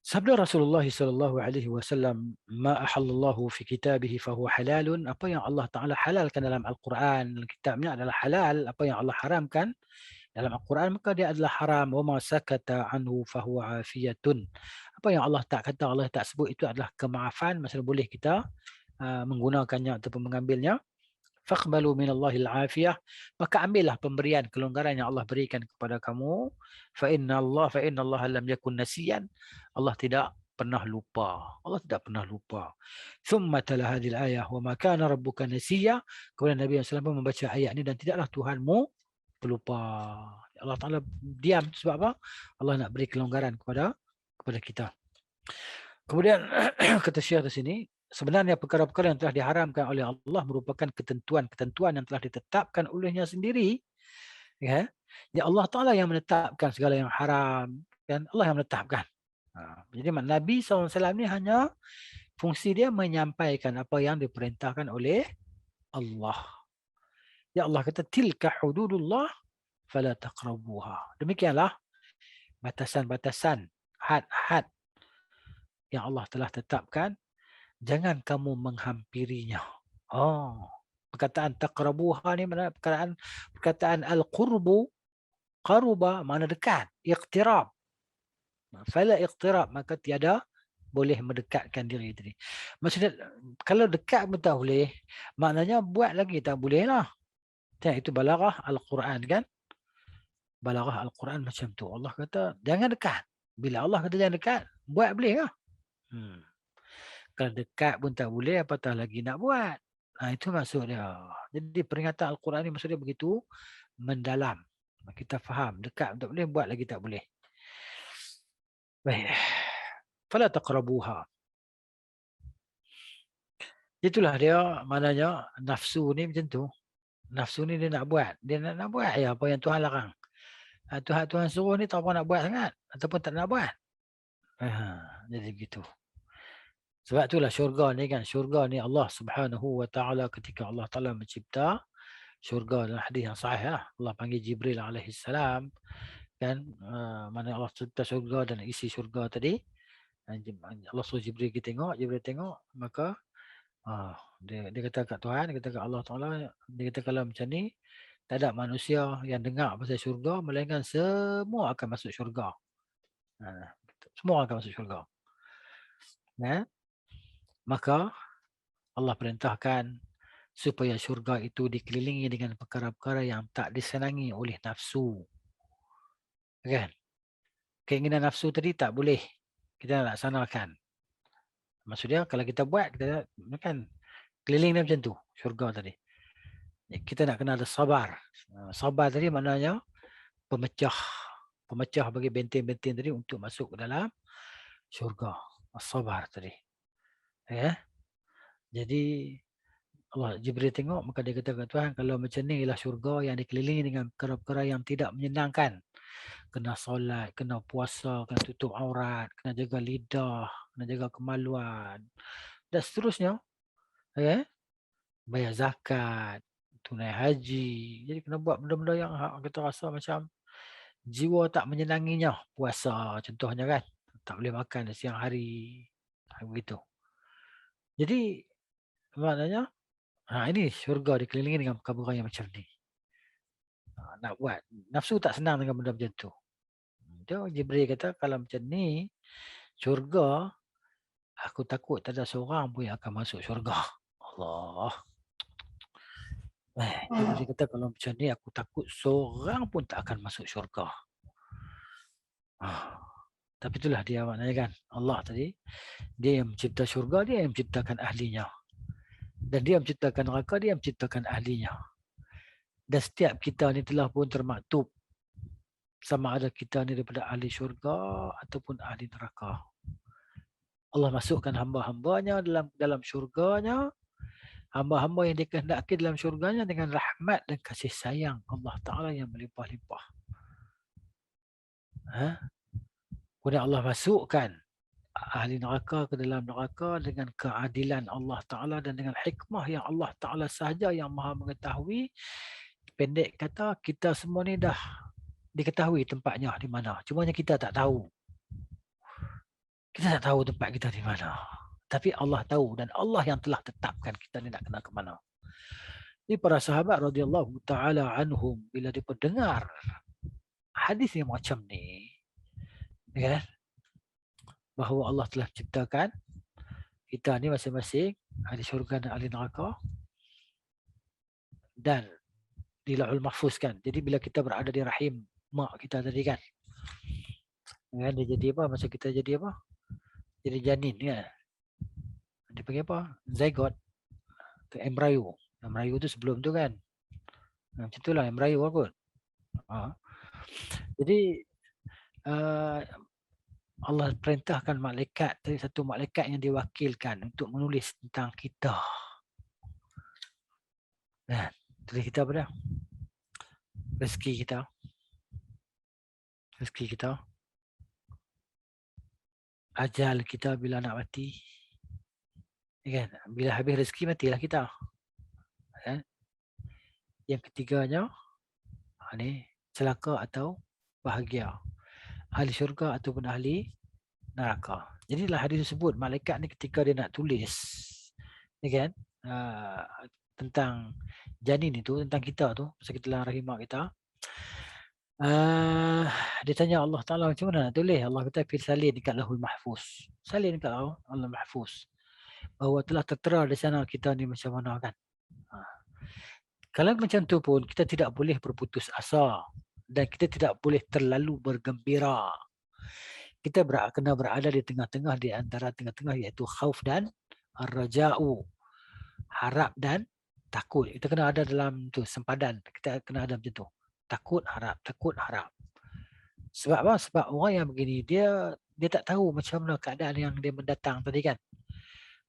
Sabda Rasulullah sallallahu alaihi wasallam, "Ma ahallallahu fi kitabihi fahuwa halalun." Apa yang Allah Taala halalkan dalam Al-Quran, kitabnya adalah halal. Apa yang Allah haramkan dalam Al-Quran maka dia adalah haram. Wa ma sakata anhu fahuwa afiyatun. Apa yang Allah tak kata, Allah tak sebut, itu adalah kemaafan. Maksudnya boleh kita menggunakannya ataupun mengambilnya. Faqbalu minallahil afiyah, maka ambillah pemberian kelonggaran yang Allah berikan kepada kamu. Fa inna Allah lam yakun nasiyan. Allah tidak pernah lupa. Allah tidak pernah lupa. Thumma tala hadhil ayah wa ma kana rabbuka nasiya. Kemudian Nabi SAW membaca ayat ini, dan tidaklah Tuhanmu pelupa. Allah Taala diam sebab apa? Allah nak beri kelonggaran kepada kita. Kemudian kata Syekh di sini, sebenarnya perkara-perkara yang telah diharamkan oleh Allah merupakan ketentuan-ketentuan yang telah ditetapkan olehnya sendiri. Ya, Allah Ta'ala yang menetapkan segala yang haram. Dan Allah yang menetapkan. Jadi Nabi SAW ni hanya fungsi dia menyampaikan apa yang diperintahkan oleh Allah. Ya Allah kata, tilka hududullah fala taqrabuha. Demikianlah batasan-batasan, had-had yang Allah telah tetapkan, jangan kamu menghampirinya. Perkataan taqrabuha ni mana perkataan al-qurbu, qaruba mana dekat, iqtirab. Fala iqtirab, maka tiada boleh mendekatkan diri tadi. Maksudnya kalau dekat pun tak boleh, maknanya buat lagi tak boleh lah. Itu balaghah al-Quran kan? Balaghah al-Quran macam tu. Allah kata jangan dekat. Bila Allah kata jangan dekat, buat boleh lah. Kalau dekat pun tak boleh, apatah lagi nak buat. Itu maksud dia. Jadi peringatan Al-Quran ni maksudnya begitu mendalam. Kita faham, dekat tak boleh, buat lagi tak boleh. Baik. Fala taqrabuha. Itulah dia, maknanya nafsu ni macam tu. Nafsu ni dia nak buat. Dia nak buat ya apa yang Tuhan larang. Tuhan suruh ni tak apa nak buat sangat. Ataupun tak nak buat. Jadi begitu. Sebab itulah syurga ni kan. Syurga ni Allah Subhanahu wa ta'ala ketika Allah Ta'ala mencipta syurga, dalam hadis yang sahih lah. Allah panggil Jibril alaihissalam. Kan. Mana Allah cipta syurga dan isi syurga tadi. Allah suruh Jibril pergi tengok. Jibril tengok. Maka dia kata kat Tuhan, dia kata kat Allah Ta'ala. Dia kata kalau macam ni, tak ada manusia yang dengar pasal syurga, melainkan semua akan masuk syurga. Semua akan masuk syurga. Maka Allah perintahkan supaya syurga itu dikelilingi dengan perkara-perkara yang tak disenangi oleh nafsu. Kan? Keinginan nafsu tadi tak boleh kita laksanakan. Maksudnya kalau kita buat, kita kan keliling dia macam tu, syurga tadi. Kita nak kena ada sabar. Sabar tadi maknanya pemecah bagi benteng-benteng tadi untuk masuk ke dalam syurga. Sabar tadi. Jadi Allah Jibril tengok, maka dia kata kepada Tuhan, kalau macam ni ialah syurga yang dikelilingi dengan perkara-perkara yang tidak menyenangkan. Kena solat, kena puasa, kena tutup aurat, kena jaga lidah, kena jaga kemaluan dan seterusnya. Bayar zakat, tunai haji. Jadi kena buat benda-benda yang kita rasa macam jiwa tak menyenanginya. Puasa contohnya kan. Tak boleh makan siang hari. Begitu. Jadi maknanya ini syurga dikelilingi dengan perkara-perkara yang macam ni. Nak buat. Nafsu tak senang dengan benda macam tu. Jibril kata kalau macam ni, syurga, aku takut tak ada seorang pun yang akan masuk syurga. Allah. Dia kata kalau macam ni aku takut seorang pun tak akan masuk syurga. Tapi itulah dia maknanya kan. Allah tadi, dia yang mencipta syurga, dia yang menciptakan ahlinya. Dan dia menciptakan neraka, dia yang menciptakan ahlinya. Dan setiap kita ni telah pun termaktub sama ada kita ni daripada ahli syurga ataupun ahli neraka. Allah masukkan hamba-hambanya dalam syurganya, hamba-hamba yang dikehendaki dalam syurganya dengan rahmat dan kasih sayang Allah Ta'ala yang melimpah-limpah. Kemudian Allah masukkan ahli neraka ke dalam neraka dengan keadilan Allah Ta'ala dan dengan hikmah yang Allah Ta'ala sahaja yang maha mengetahui. Pendek kata, kita semua ni dah diketahui tempatnya di mana. Cuma kita tak tahu. Kita tak tahu tempat kita di mana. Tapi Allah tahu dan Allah yang telah tetapkan kita ni nak kena ke mana. Ini para sahabat radhiyallahu ta'ala anhum bila dia dengar hadis yang macam ni, kan? Bahawa Allah telah ciptakan kita ni masing-masing ahli syurga dan ahli neraka dan di Lauhul Mahfuz kan. Jadi bila kita berada di rahim mak kita tadi kan, dia jadi apa masa kita jadi apa? Jadi janin kan. Dia panggil apa? Zygote ke embryo. Embryo tu sebelum tu kan. Macam itulah embryo kot. Jadi Allah perintahkan malaikat, satu malaikat yang diwakilkan untuk menulis tentang kita. Nah, tulis kita apa dah? Rezeki kita. Rezeki kita. Ajal kita bila nak mati. Kan? Bila habis rezeki matilah kita. Yang ketiganya, ni celaka atau bahagia. Ahli syurga ataupun ahli neraka. Jadilah hadis tersebut malaikat ni ketika dia nak tulis, kan, tentang janin itu, tentang kita tu, pasal kita dalam rahim mak kita. Dia tanya Allah Ta'ala macam mana nak tulis. Allah kata salin dekat Lauhul Mahfuz. Salin dekat Lauhul Mahfuz. Bahawa telah tertera di sana kita ni macam mana kan. Kalau macam tu pun kita tidak boleh berputus asa dan kita tidak boleh terlalu bergembira. Kita kena berada di tengah-tengah, di antara tengah-tengah iaitu khauf dan ar-raja'u. Harap dan takut. Kita kena ada dalam tu sempadan. Kita kena ada macam tu. Takut, harap, takut, harap. Sebab apa? Sebab orang yang begini dia tak tahu macam mana keadaan yang dia mendatang tadi kan.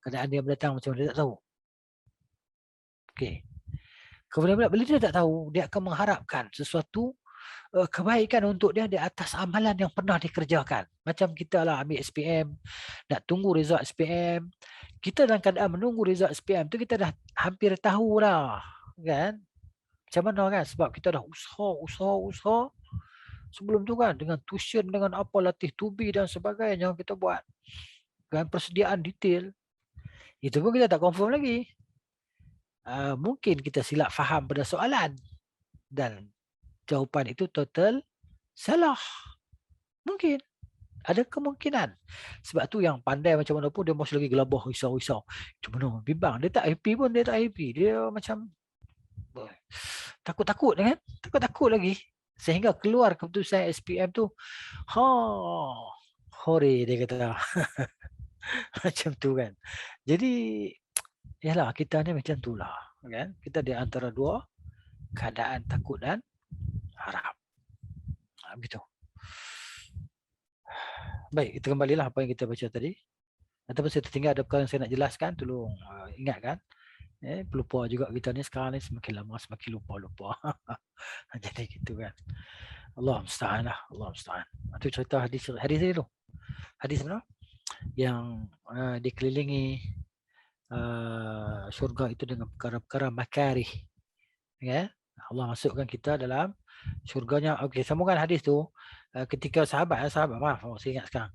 Keadaan dia mendatang macam mana dia tak tahu. Okey. Kemudian bila dia tak tahu, dia akan mengharapkan sesuatu kebaikan untuk dia di atas amalan yang pernah dikerjakan. Macam kita lah ambil SPM, nak tunggu result SPM. Kita dalam keadaan menunggu result SPM tu kita dah hampir tahu dah, kan? Macam mana kan? Sebab kita dah usaha. Sebelum tu kan, dengan tuition, dengan apa, latih tubi dan sebagainya kita buat. Dengan persediaan detail. Itu pun kita tak confirm lagi. Mungkin kita silap faham pada soalan. Dan jawapan itu total salah. Mungkin. Ada kemungkinan. Sebab tu yang pandai macam mana pun dia masih lagi gelabah, risau. Macam mana? Bimbang. Dia tak happy pun dia tak happy. Dia macam takut-takut kan? Takut-takut lagi. Sehingga keluar keputusan SPM tu. Hore dia kata. Macam tu kan. Jadi, yalah kita ni macam tu lah. Kan? Kita di antara dua keadaan takut dan harap. Begitu. Baik, kita kembalilah apa yang kita baca tadi. Ataupun saya tertinggal ada perkara yang saya nak jelaskan, tolong ingatkan. Pelupa juga kita ni sekarang ni semakin lama semakin lupa. Jadi gitu kan. Allah musta'an lah. Allah musta'an. Itu cerita hadis tadi tu. Hadis mana? Yang dikelilingi syurga itu dengan perkara-perkara makarih. Ya? Allah masukkan kita dalam syurganya. Okey, sambungan hadis tu ketika sahabat maaf saya ingat sekarang.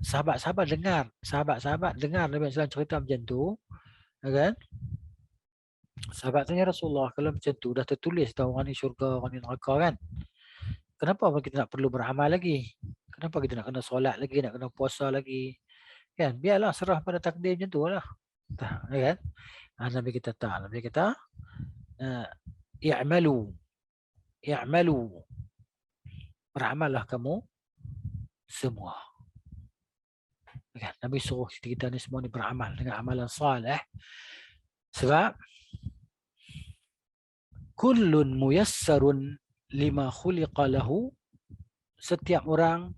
Sahabat-sahabat dengar Nabi SAW cerita macam tu, kan? Sahabat tanya Rasulullah, kalau macam tu dah tertulis tahu orang ni syurga, orang ni neraka kan? Kenapa kita nak perlu beramal lagi? Kenapa kita nak kena solat lagi, nak kena puasa lagi? Kan? Biarlah serah pada takdir macam tu lah. Kan? Nabi kita tak. Nabi kita i'malu. I'malu. Beramallah kamu semua. Nabi suruh kita ni semua ni beramal dengan amalan salih. Sebab kullun muyassarun lima khuliqa lahu. Setiap orang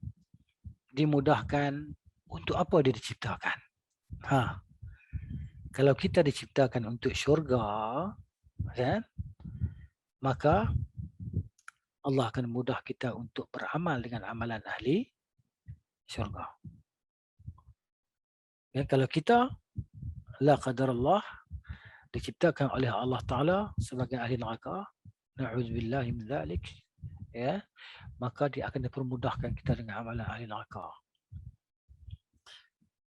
dimudahkan untuk apa dia diciptakan. Kalau kita diciptakan untuk syurga, kan? Maka Allah akan mudah kita untuk beramal dengan amalan ahli syurga. Ya, kalau kita la qadarullah diciptakan oleh Allah Ta'ala sebagai ahli neraka, na'udzubillahi min dzalik, ya, maka dia akan dipermudahkan kita dengan amalan ahli neraka.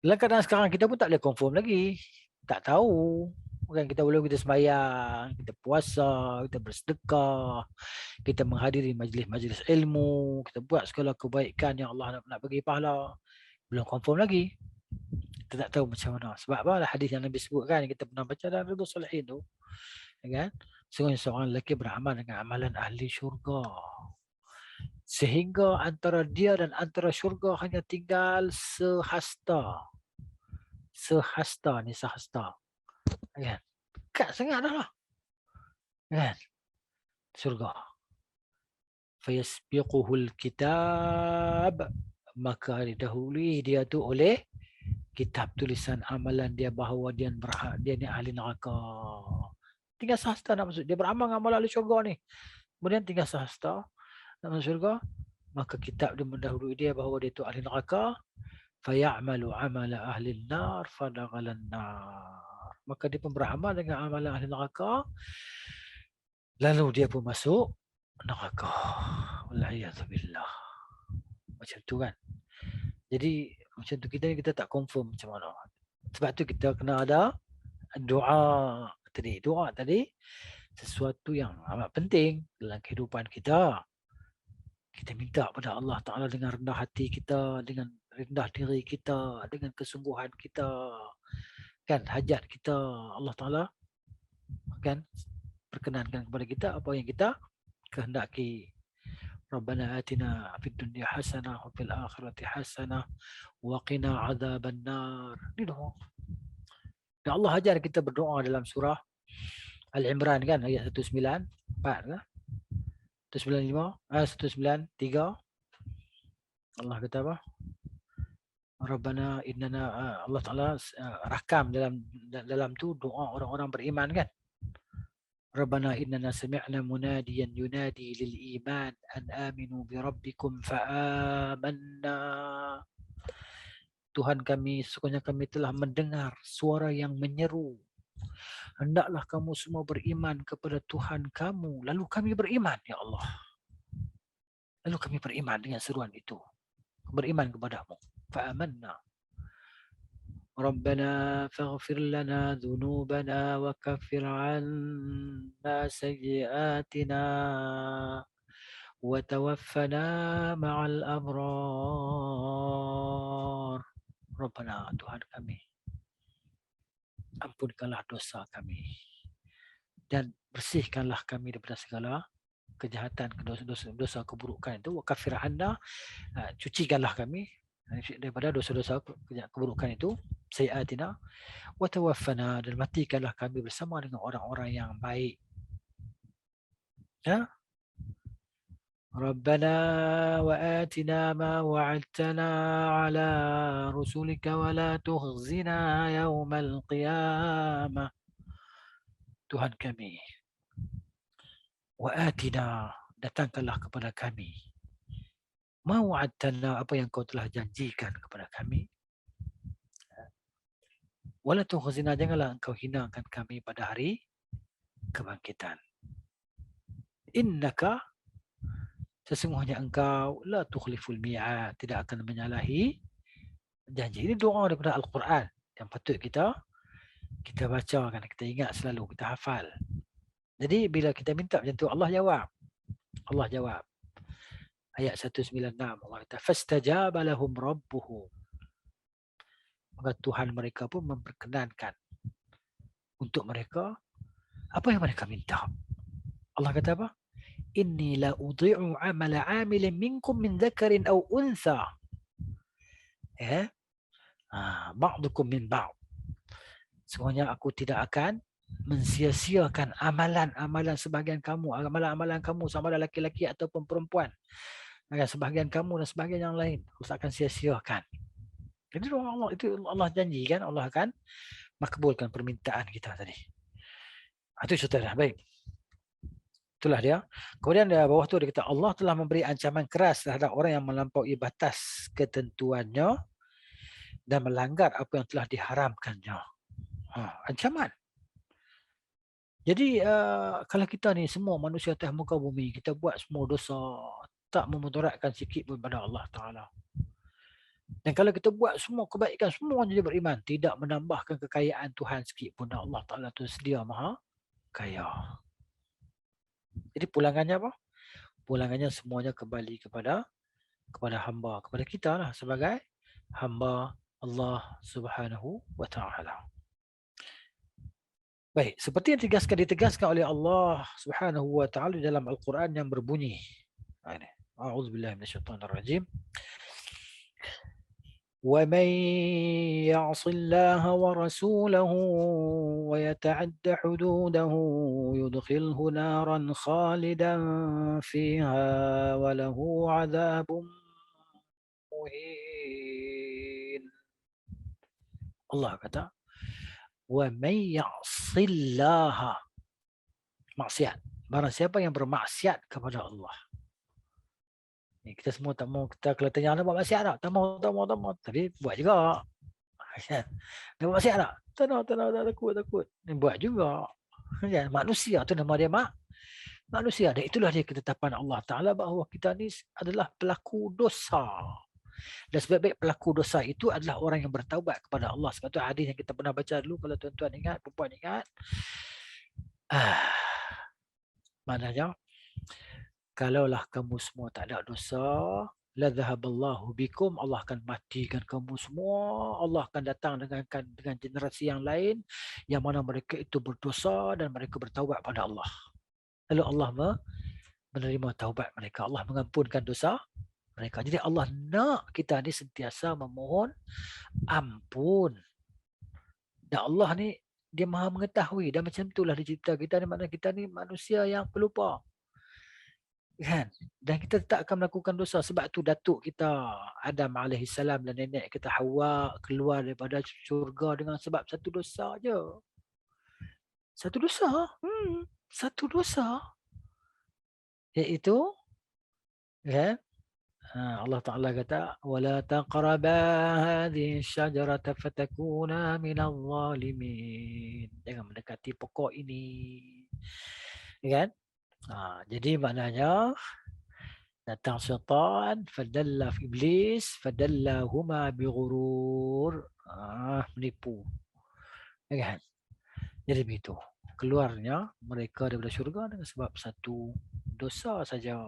Dalam keadaan sekarang kita pun tak boleh confirm lagi. Tak tahu. Kan kita boleh kita sembahyang, kita puasa, kita bersedekah, kita menghadiri majlis-majlis ilmu, kita buat segala kebaikan yang Allah nak bagi pahala. Belum confirm lagi. Kita tak tahu macam mana. Sebab apa? Hadis yang Nabi sebutkan, yang kita pernah baca dalam Riyadhus Shalihin tu. Kan? Sungguh seorang lelaki beramal dengan amalan ahli syurga. Sehingga antara dia dan antara syurga hanya tinggal sehasta. Sehasta ni sehasta. Kan? Dekat sangat dah lah. Kan? Syurga. Fayasbiquhul kitab. Maka didahului dia tu oleh kitab tulisan amalan dia bahawa dia ni ahli neraka. Tinggal sehasta nak masuk. Dia beramal dengan amalan ahli syurga ni. Kemudian tinggal sehasta nak masuk syurga. Maka kitab dia mendahului dia bahawa dia tu ahli neraka. Fayamalu amala ahli nar fadaghalan nar. Maka dia pun beramal dengan amalan ahli neraka. Lalu dia pun masuk neraka. Wallahiyazubillah. Macam tu kan. Jadi macam tu kita tak confirm macam mana. Sebab tu kita kena ada doa tadi. Doa tadi sesuatu yang amat penting dalam kehidupan kita. Kita minta pada Allah Ta'ala dengan rendah hati kita, dengan rendah diri kita, dengan kesungguhan kita. Kan hajat kita Allah Ta'ala kan perkenankan kepada kita apa yang kita kehendaki. Rabbana atina fid dunya hasanah wa fil akhirati hasanah wa qina adzaban nar. Ini doa. Dan Allah ajar kita berdoa dalam surah Al-Imran kan ayat 194 kan? 195, 193. Allah kata apa? Rabbana innana, Allah Ta'ala rakam dalam tu doa orang-orang beriman kan. Rabbana innana sami'na munadiyan yunadi lil iman an aminu bi rabbikum fa amanna. Tuhan kami, sesungguhnya kami telah mendengar suara yang menyeru. Hendaklah kamu semua beriman kepada Tuhan kamu. Lalu kami beriman, ya Allah. Lalu kami beriman dengan seruan itu. Beriman kepadamu. Fa'amanna. Rabbana faghfir lana dhunubana wa kaffir anna sayyiatina wa tawaffana ma'al abrar. Rabbana, Tuhan kami, ampunkanlah dosa kami dan bersihkanlah kami daripada segala kejahatan, dosa keburukan itu. Wa kaffir anna, cucikanlah kami daripada dosa-dosa keburukan itu. Sayyiatina wa tawaffana, dan matikanlah kami bersama dengan orang-orang yang baik. Ya? Rabbana wa atina ma wa'adtana ala rusulika wa la tukhzina yawmal qiyamah. Tuhan kami, wa atina, datangkanlah kepada kami, ma wa'adtana, apa yang kau telah janjikan kepada kami. Wa la tukhzina, janganlah engkau hinakan kami pada hari kebangkitan. Innaka, sesungguhnya engkau, la tukhliful mi'ad, tidak akan menyalahi janji. Ini doa daripada Al-Quran yang patut kita baca kan, kita ingat selalu, kita hafal. Jadi bila kita minta macam tu, Allah jawab. Allah jawab. Ayat 196, Allah kata fastajaba lahum rabbuhum, maka Tuhan mereka pun memperkenankan untuk mereka apa yang mereka minta. Allah kata apa? Inni la udhi'u amala 'amilin minkum min dzakarin aw untha. Ya. Ba'dukum min ba'd. Semuanya aku tidak akan mensia-siakan amalan-amalan sebahagian kamu, amalan-amalan kamu sama ada laki-laki ataupun perempuan. Sebahagian kamu dan sebahagian yang lain, aku tak akan sia-siakan. Jadi Allah itu Allah janjikan Allah akan makbulkan permintaan kita tadi. Itu saudara, baik. Itulah dia. Kemudian di bawah tu dia kata Allah telah memberi ancaman keras terhadap orang yang melampaui batas ketentuannya dan melanggar apa yang telah diharamkannya. Ancaman. Jadi kalau kita ni semua manusia atas muka bumi, kita buat semua dosa, tak memudaratkan sikit pun pada Allah Ta'ala. Dan kalau kita buat semua kebaikan, semua jadi beriman, tidak menambahkan kekayaan Tuhan sikit pun. Allah Ta'ala tu sedia maha kaya. Jadi pulangannya apa? Pulangannya semuanya kembali kepada hamba, kepada kita lah sebagai hamba Allah Subhanahu wa Ta'ala. Baik, seperti yang ditegaskan oleh Allah Subhanahu wa Ta'ala dalam Al-Quran yang berbunyi. A'udzubillahi minasyaitonir rajim. وَمَن يَعْصِ اللَّهَ وَرَسُولَهُ وَيَتَعَدَّ حُدُودَهُ يُدْخِلْهُ نَارًا خَالِدًا فِيهَا وَلَهُ عَذَابٌ مُهِينٌ. Allah kata, وَمَن يَعْصِ اللَّهَ, maksiat. Barang siapa yang bermaksiat kepada Allah. Ni kita semua tak mau, kita kalau tanya anak buat maksiat tak? Tak mau. Tapi buat juga. Dia buat maksiat tak? Tak takut. Dia buat juga. Manusia tu nama dia manusia. Dan itulah dia ketetapan Allah Ta'ala bahawa kita ni adalah pelaku dosa. Dan sebaik-baik pelaku dosa itu adalah orang yang bertaubat kepada Allah. Sebab tu hadis yang kita pernah baca dulu, kalau tuan-tuan ingat, perempuan ingat. Maknanya, kalaulah kamu semua tak ada dosa, la dhahaballahu bikum, Allah akan matikan kamu semua. Allah akan datang dengan generasi yang lain yang mana mereka itu berdosa dan mereka bertaubat pada Allah. Lalu Allah menerima taubat mereka. Allah mengampunkan dosa mereka. Jadi Allah nak kita ni sentiasa memohon ampun. Dan Allah ni dia maha mengetahui, dan macam itulah dia cipta kita ni, maknanya kita ni manusia yang pelupa. Kan? Dan kita tak akan melakukan dosa. Sebab tu datuk kita Adam AS dan nenek kita Hawa keluar daripada syurga dengan sebab satu dosa je. Satu dosa. Satu dosa. Iaitu kan? Allah Ta'ala kata wala taqraba hadhihi syajarata fatakuna minal zalimin. Jangan mendekati pokok ini. Kan? Jadi maknanya datang syaitan, fadalla iblis, fadallahuma bighurur, menipu. Kan? Jadi begitu. Keluarnya mereka daripada syurga dengan sebab satu dosa saja.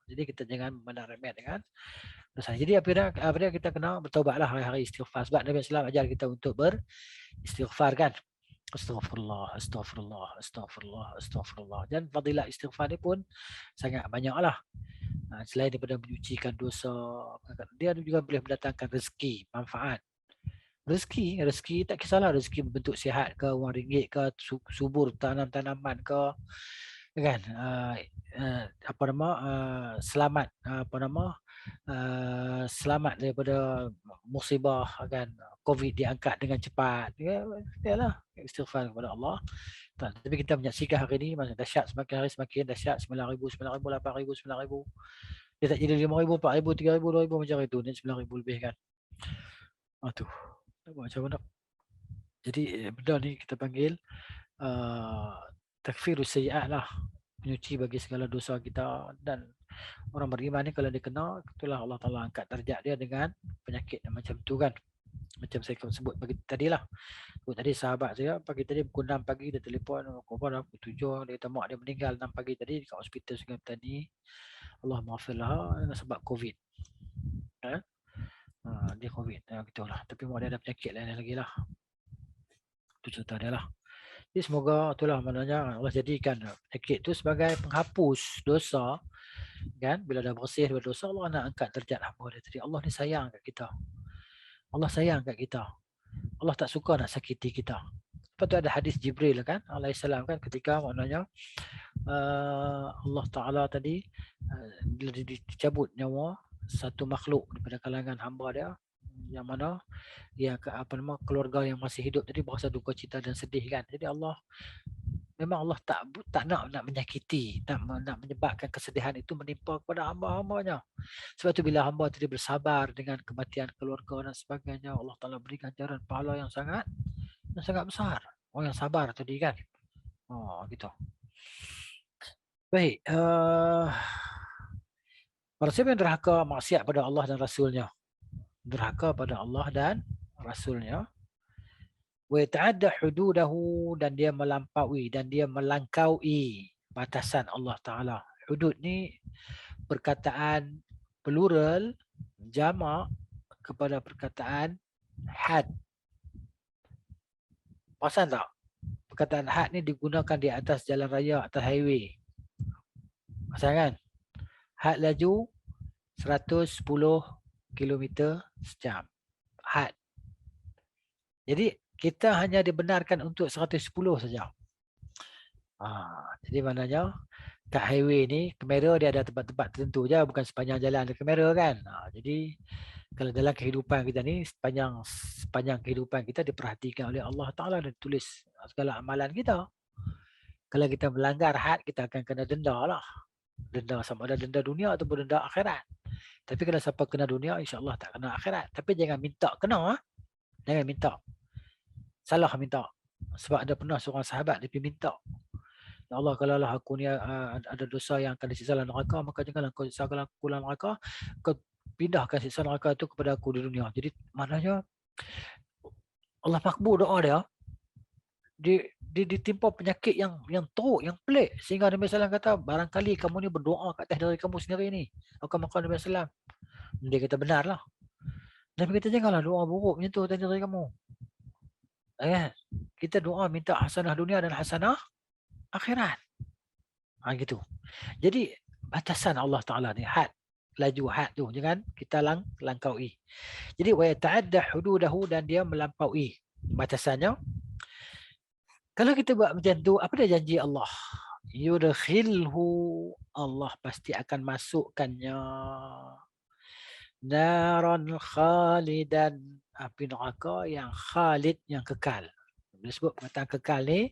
Jadi kita jangan remeh dengan dosa. Jadi apabila kita kena bertaubatlah hari-hari istighfar. Sebab Nabi SAW ajar kita untuk beristighfar kan. Astaghfirullah. Dan fadilah istighfar ni pun sangat banyaklah. Selain daripada menyucikan dosa, dia juga boleh mendatangkan rezeki, manfaat. Rezeki tak kisahlah rezeki berbentuk sihat ke, wang ringgit ke, subur tanaman ke, kan, selamat selamat daripada musibah, kan, COVID diangkat dengan cepat, yalah istighfar kepada Allah. Tapi kita menyaksikan hari ini macam dahsyat, semakin hari semakin dahsyat. 9,000, 9,000, 8,000, 9,000. Dia tak jadi 5,000, 4,000, 3,000, 2,000 macam itu. Ni 9,000 lebih kan. Tu. Macam mana? Jadi benda ni kita panggil takfirus sayyi'at lah. Menyuci bagi segala dosa kita. Dan orang beriman ni kalau dia kena, itulah Allah Ta'ala angkat darjat dia dengan penyakit macam tu kan. Macam saya sebut pagi tadi lah. Tadi sahabat saya pagi tadi pukul 6 pagi dia telefon, pukul 7 dia kata mak dia meninggal 6 pagi tadi dekat hospital Sungai Petani. Allah maafkanlah dengan sebab COVID. Dia COVID, gitulah. Tapi mak dia ada penyakit lain lagi lah. Itu cerita dia lah. Jadi semoga itulah maknanya Allah jadikan penyakit itu sebagai penghapus dosa, kan? Bila dah bersih daripada dosa, Allah nak angkat derajat hamba dia. Jadi Allah ni sayang kat kita. Allah sayang kat kita. Allah tak suka nak sakiti kita. Lepas tu ada hadis Jibril kan, alaihissalam kan, ketika maknanya Allah Ta'ala tadi bila dicabut nyawa satu makhluk daripada kalangan hamba dia, yang mana yang apa nama keluarga yang masih hidup tadi berasa duka cita dan sedih kan. Jadi Allah memang Allah tak nak menyakiti, nak menyebabkan kesedihan itu menimpa kepada hamba-hambanya. Sebab tu bila hamba tadi bersabar dengan kematian keluarga dan sebagainya, Allah Ta'ala beri ganjaran pahala yang sangat besar. Orang yang sabar tadi kan. Oh gitu. Baik. Para siapa yang derhaka maksiat pada Allah dan Rasulnya, derhaka pada Allah dan Rasulnya, wa ta'adda hududahu, dan dia melampaui dan dia melangkaui batasan Allah Ta'ala. Hudud ni perkataan plural jamak kepada perkataan had. Perasan tak? Perkataan had ni digunakan di atas jalan raya, atas highway. Perasan kan? Had laju 110 km sejam. Had. Jadi kita hanya dibenarkan untuk 110 saja. Jadi maknanya kat highway ni kamera dia ada tempat-tempat tertentu je, bukan sepanjang jalan ada kamera kan. Jadi kalau dalam kehidupan kita ni sepanjang kehidupan kita diperhatikan oleh Allah Ta'ala dan tulis segala amalan kita. Kalau kita melanggar had, kita akan kena denda lah. Denda sama ada denda dunia ataupun denda akhirat. Tapi kalau siapa kena dunia, insya-Allah tak kena akhirat. Tapi jangan minta kena. Jangan minta. Salah minta. Sebab ada pernah seorang sahabat dia pergi minta, ya Allah, kalau lah aku ni ada dosa yang akan disiksa dalam neraka, maka janganlah kau siksakan aku dalam neraka, kau pindahkan siksa neraka itu kepada aku di dunia. Jadi maknanya Allah makbul doa dia. Ditimpa penyakit yang teruk, yang pelik, sehingga Nabi SAW kata, barangkali kamu ni berdoa kat atas diri kamu sendiri ni. Maka Nabi SAW, dia kata benar lah. Nabi kata janganlah doa buruk macam tu atas diri kamu. Kita doa minta hasanah dunia dan hasanah akhirat. Gitu. Jadi batasan Allah Ta'ala ni, had, laju had tu, jangan kita langkaui. Jadi wa ta'adda hududahu, dan dia melampaui batasannya. Kalau kita buat macam tu, apa dia janji Allah? Yudkhilhu, Allah pasti akan masukkannya naran khalidan, api neraka yang khalid, yang kekal. Bila sebut perkataan kekal ni,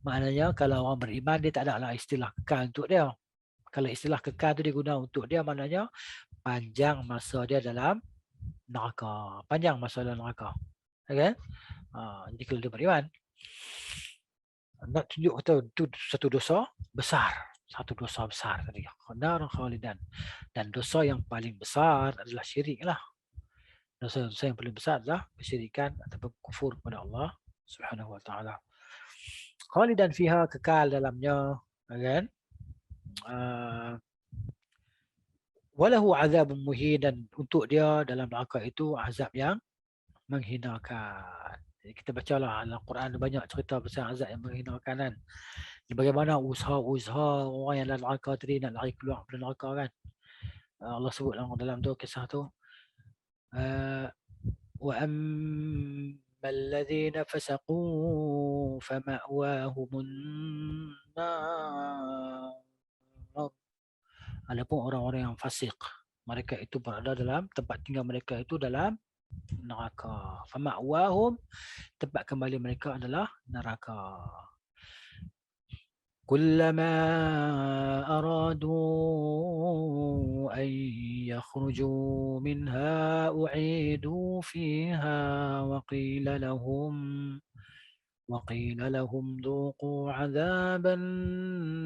maknanya kalau orang beriman, dia tak ada lah istilah kekal untuk dia. Kalau istilah kekal tu diguna untuk dia, maknanya panjang masa dia dalam neraka. Panjang masa dalam neraka. Okay? Jadi kalau dia beriman, nak tunjuk kata itu satu dosa besar. Satu dosa besar tadi. Naran khalidan. Dan dosa yang paling besar adalah syirik lah. Dosa yang paling besar adalah kesyirikan ataupun kufur kepada Allah Subhanahu wa ta'ala. Khalidan fiha, kekal dalamnya, kan? Walahu azabun muhin, dan untuk dia dalam neraka itu azab yang menghinakan. Jadi kita bacalah dalam Quran banyak cerita pasal azab yang menghinakan kan. Bagaimana usaha-usaha orang yang dalam neraka tadi nak lari keluar dari neraka kan. Allah sebut dalam tu kisah tu. Wa ammal ladzina fasaqu fama'wahumun nar. Adapun orang-orang yang fasik, mereka itu berada dalam tempat tinggal mereka itu dalam neraka. Fama'wahum, tempat kembali mereka adalah neraka. Kullama aradu an yakhruju minha u'idu fiha wa qila lahum dhuqu 'adzaban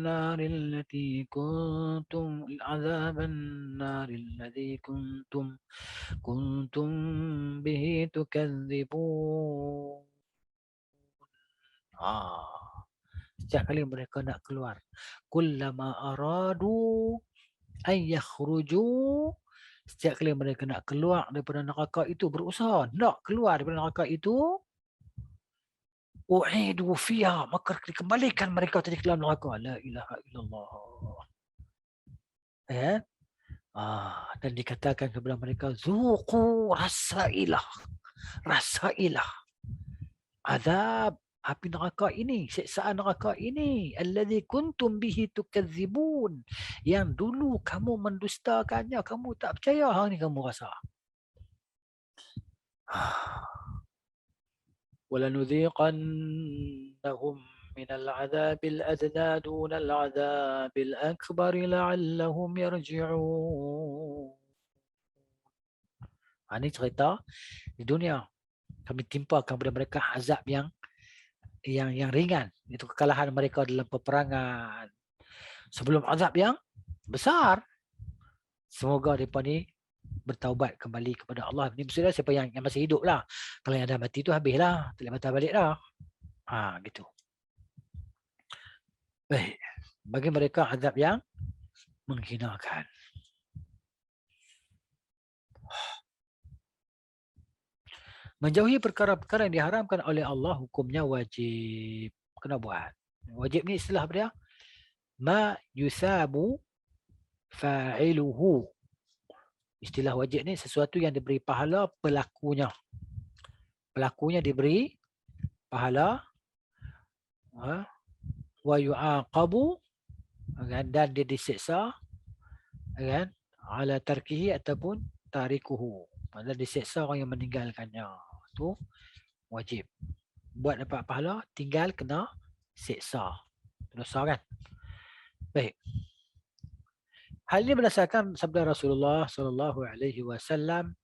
nari allati kuntum bihi tukadzibun. Setiap kali mereka nak keluar, kullama aradu an yakhruju, setiap kali mereka nak keluar daripada neraka itu, berusaha nak keluar daripada neraka itu, u'idu fiha, maka dikembalikan mereka tadi ke dalam neraka. La ilaha illallah. Ya. Dan dikatakan kepada mereka, zuqu, rasailah, rasailah azab api neraka ini, siksaan neraka ini, allazi kuntum bihi tukadzibun, yang dulu kamu mendustakannya, kamu tak percaya, hari ni kamu rasa. وَلَنُذِيقَنَّهُمْ مِنَ الْعَذَابِ الْأَدْنَى دُونَ الْعَذَابِ الْأَكْبَرِ لَعَلَّهُمْ يَرْجِعُونَ. Ini cerita di dunia. Kami timpakan kepada mereka azab yang ringan. Itu kekalahan mereka dalam peperangan. Sebelum azab yang besar. Semoga mereka ni bertaubat kembali kepada Allah. Ini maksudnya siapa yang masih hidup lah. Kalau yang dah mati tu habislah. Tak boleh patah balik dah. Gitu. Baik. Bagi mereka azab yang menghinakan. Menjauhi perkara-perkara yang diharamkan oleh Allah, hukumnya wajib. Kena buat. Wajib ni istilah apa dia? Ma yusabu fa'iluhu. Istilah wajib ni sesuatu yang diberi pahala pelakunya. Pelakunya diberi pahala, wa yu'aqabu, dan dia disiksa, kan, ala tarkihi ataupun tarikuhu. Maksudnya disiksa orang yang meninggalkannya. Itu wajib. Buat dapat pahala, tinggal kena siksa. Dosa kan? Baik. Hal ini berdasarkan sabda Rasulullah sallallahu alaihi wasallam,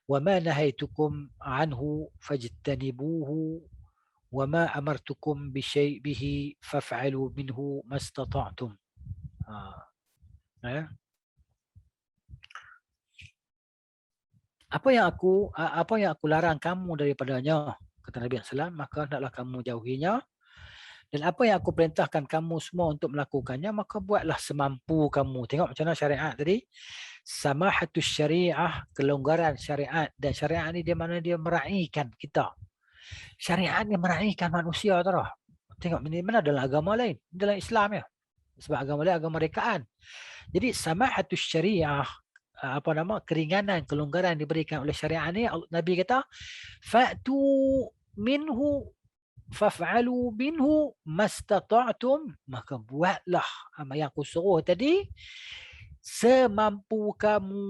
"Wa ma nahaitukum anhu fajtanibuhu wa ma amartukum bi syai'ihi faf'alu minhu mastata'tum." Apa yang aku larang kamu daripadanya, kata Nabi SAW, maka hendaklah kamu jauhinya. Dan apa yang aku perintahkan kamu semua untuk melakukannya, maka buatlah semampu kamu. Tengok macam mana syariat tadi. Samahatus syariah, kelonggaran syariat. Dan syariat ni dia mana dia meraihkan kita. Syariat ni meraihkan manusia tu. Tengok mana dalam agama lain. Dalam Islam ya. Sebab agama lain agama rekaan. Jadi samahatus syariah, keringanan, kelonggaran diberikan oleh syariat ni, Nabi kata, fa'tu minhu faf'alu minhu mastata'tum, maka buatlah yang aku suruh tadi semampu kamu.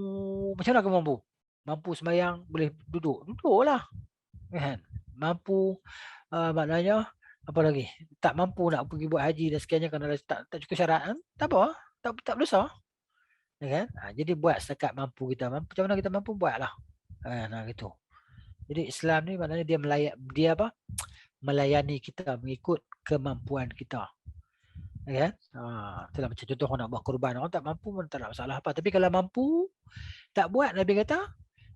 Macam mana kamu mampu? Mampu sembahyang boleh duduklah, kan? Mampu maknanya apa lagi? Tak mampu nak pergi buat haji dan sekiannya kerana tak cukup syarat, tak apa, tak berdosa. Kan? Jadi buat setakat mampu kita. Macam mana kita mampu, buatlah. Gitu. Jadi Islam ni maknanya dia melayani kita mengikut kemampuan kita. Kan? Itulah macam contoh orang nak buat korban. Orang tak mampu pun tak ada masalah apa. Tapi kalau mampu tak buat, Nabi kata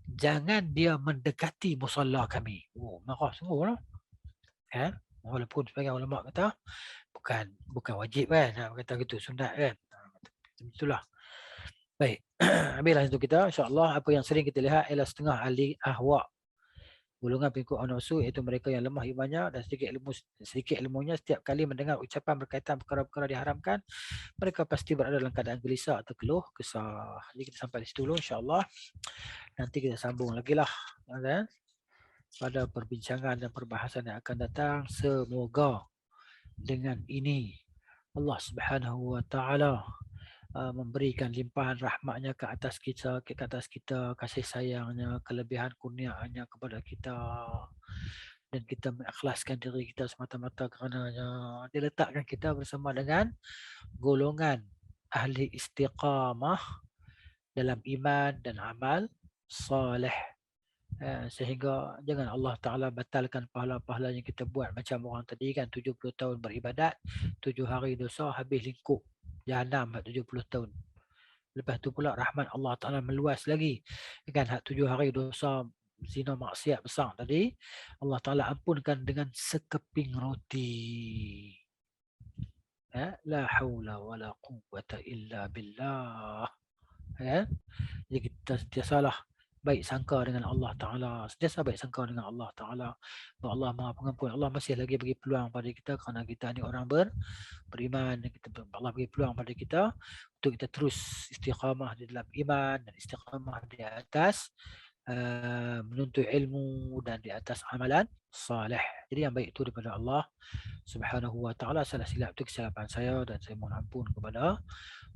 jangan dia mendekati musalla kami. Marah sungguh lah. Kan? Walaupun sebagian ulama kata bukan wajib kan. Kata gitu, sunat kan. Itulah. Baik, habislah untuk kita. InsyaAllah apa yang sering kita lihat ialah setengah ahli ahwa', golongan pengikut hawa nafsu, iaitu mereka yang lemah imannya dan sedikit ilmunya. Setiap kali mendengar ucapan berkaitan perkara-perkara diharamkan, mereka pasti berada dalam keadaan gelisah atau keluh kesah. Jadi kita sampai di situ dulu, insyaAllah. Nanti kita sambung lagi lah pada perbincangan dan perbahasan yang akan datang. Semoga dengan ini Allah Subhanahu wa Ta'ala memberikan limpahan rahmatnya ke atas kita, kasih sayangnya, kelebihan kurniaannya kepada kita, dan kita mengikhlaskan diri kita semata-mata kerananya. Dia letakkan kita bersama dengan golongan ahli istiqamah dalam iman dan amal soleh. Sehingga jangan Allah Ta'ala batalkan pahala-pahala yang kita buat. Macam orang tadi kan 70 tahun beribadat, 7 hari dosa, habis lingkup Jahanam 70 tahun. Lepas tu pula rahmat Allah Ta'ala meluas lagi. Kan 7 hari dosa, zina, maksiat besar tadi, Allah Ta'ala ampunkan dengan sekeping roti. La hawla wa la quwwata illa billah. Jadi kita sentiasalah baik sangka dengan Allah Ta'ala, sentiasa baik sangka dengan Allah Ta'ala, bahawa Allah Maha Pengampun. Allah masih lagi bagi peluang pada kita kerana kita ni orang beriman. Allah bagi peluang pada kita untuk kita terus istiqamah di dalam iman dan istiqamah di atas menuntut ilmu dan di atas amalan salih. Jadi yang baik itu daripada Allah Subhanahu wa taala. Salah silap itu kesilapan saya dan saya mohon ampun kepada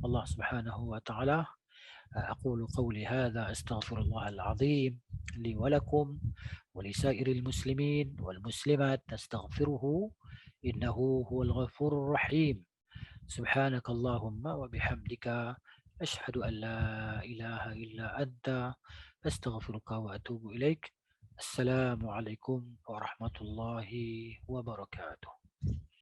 Allah Subhanahu wa taala. أقول قولي هذا أستغفر الله العظيم لي ولكم ولسائر المسلمين والمسلمات نستغفره إنه هو الغفور الرحيم. سبحانك اللهم وبحمدك أشهد أن لا إله إلا أنت أستغفرك وأتوب إليك. السلام عليكم ورحمة الله وبركاته.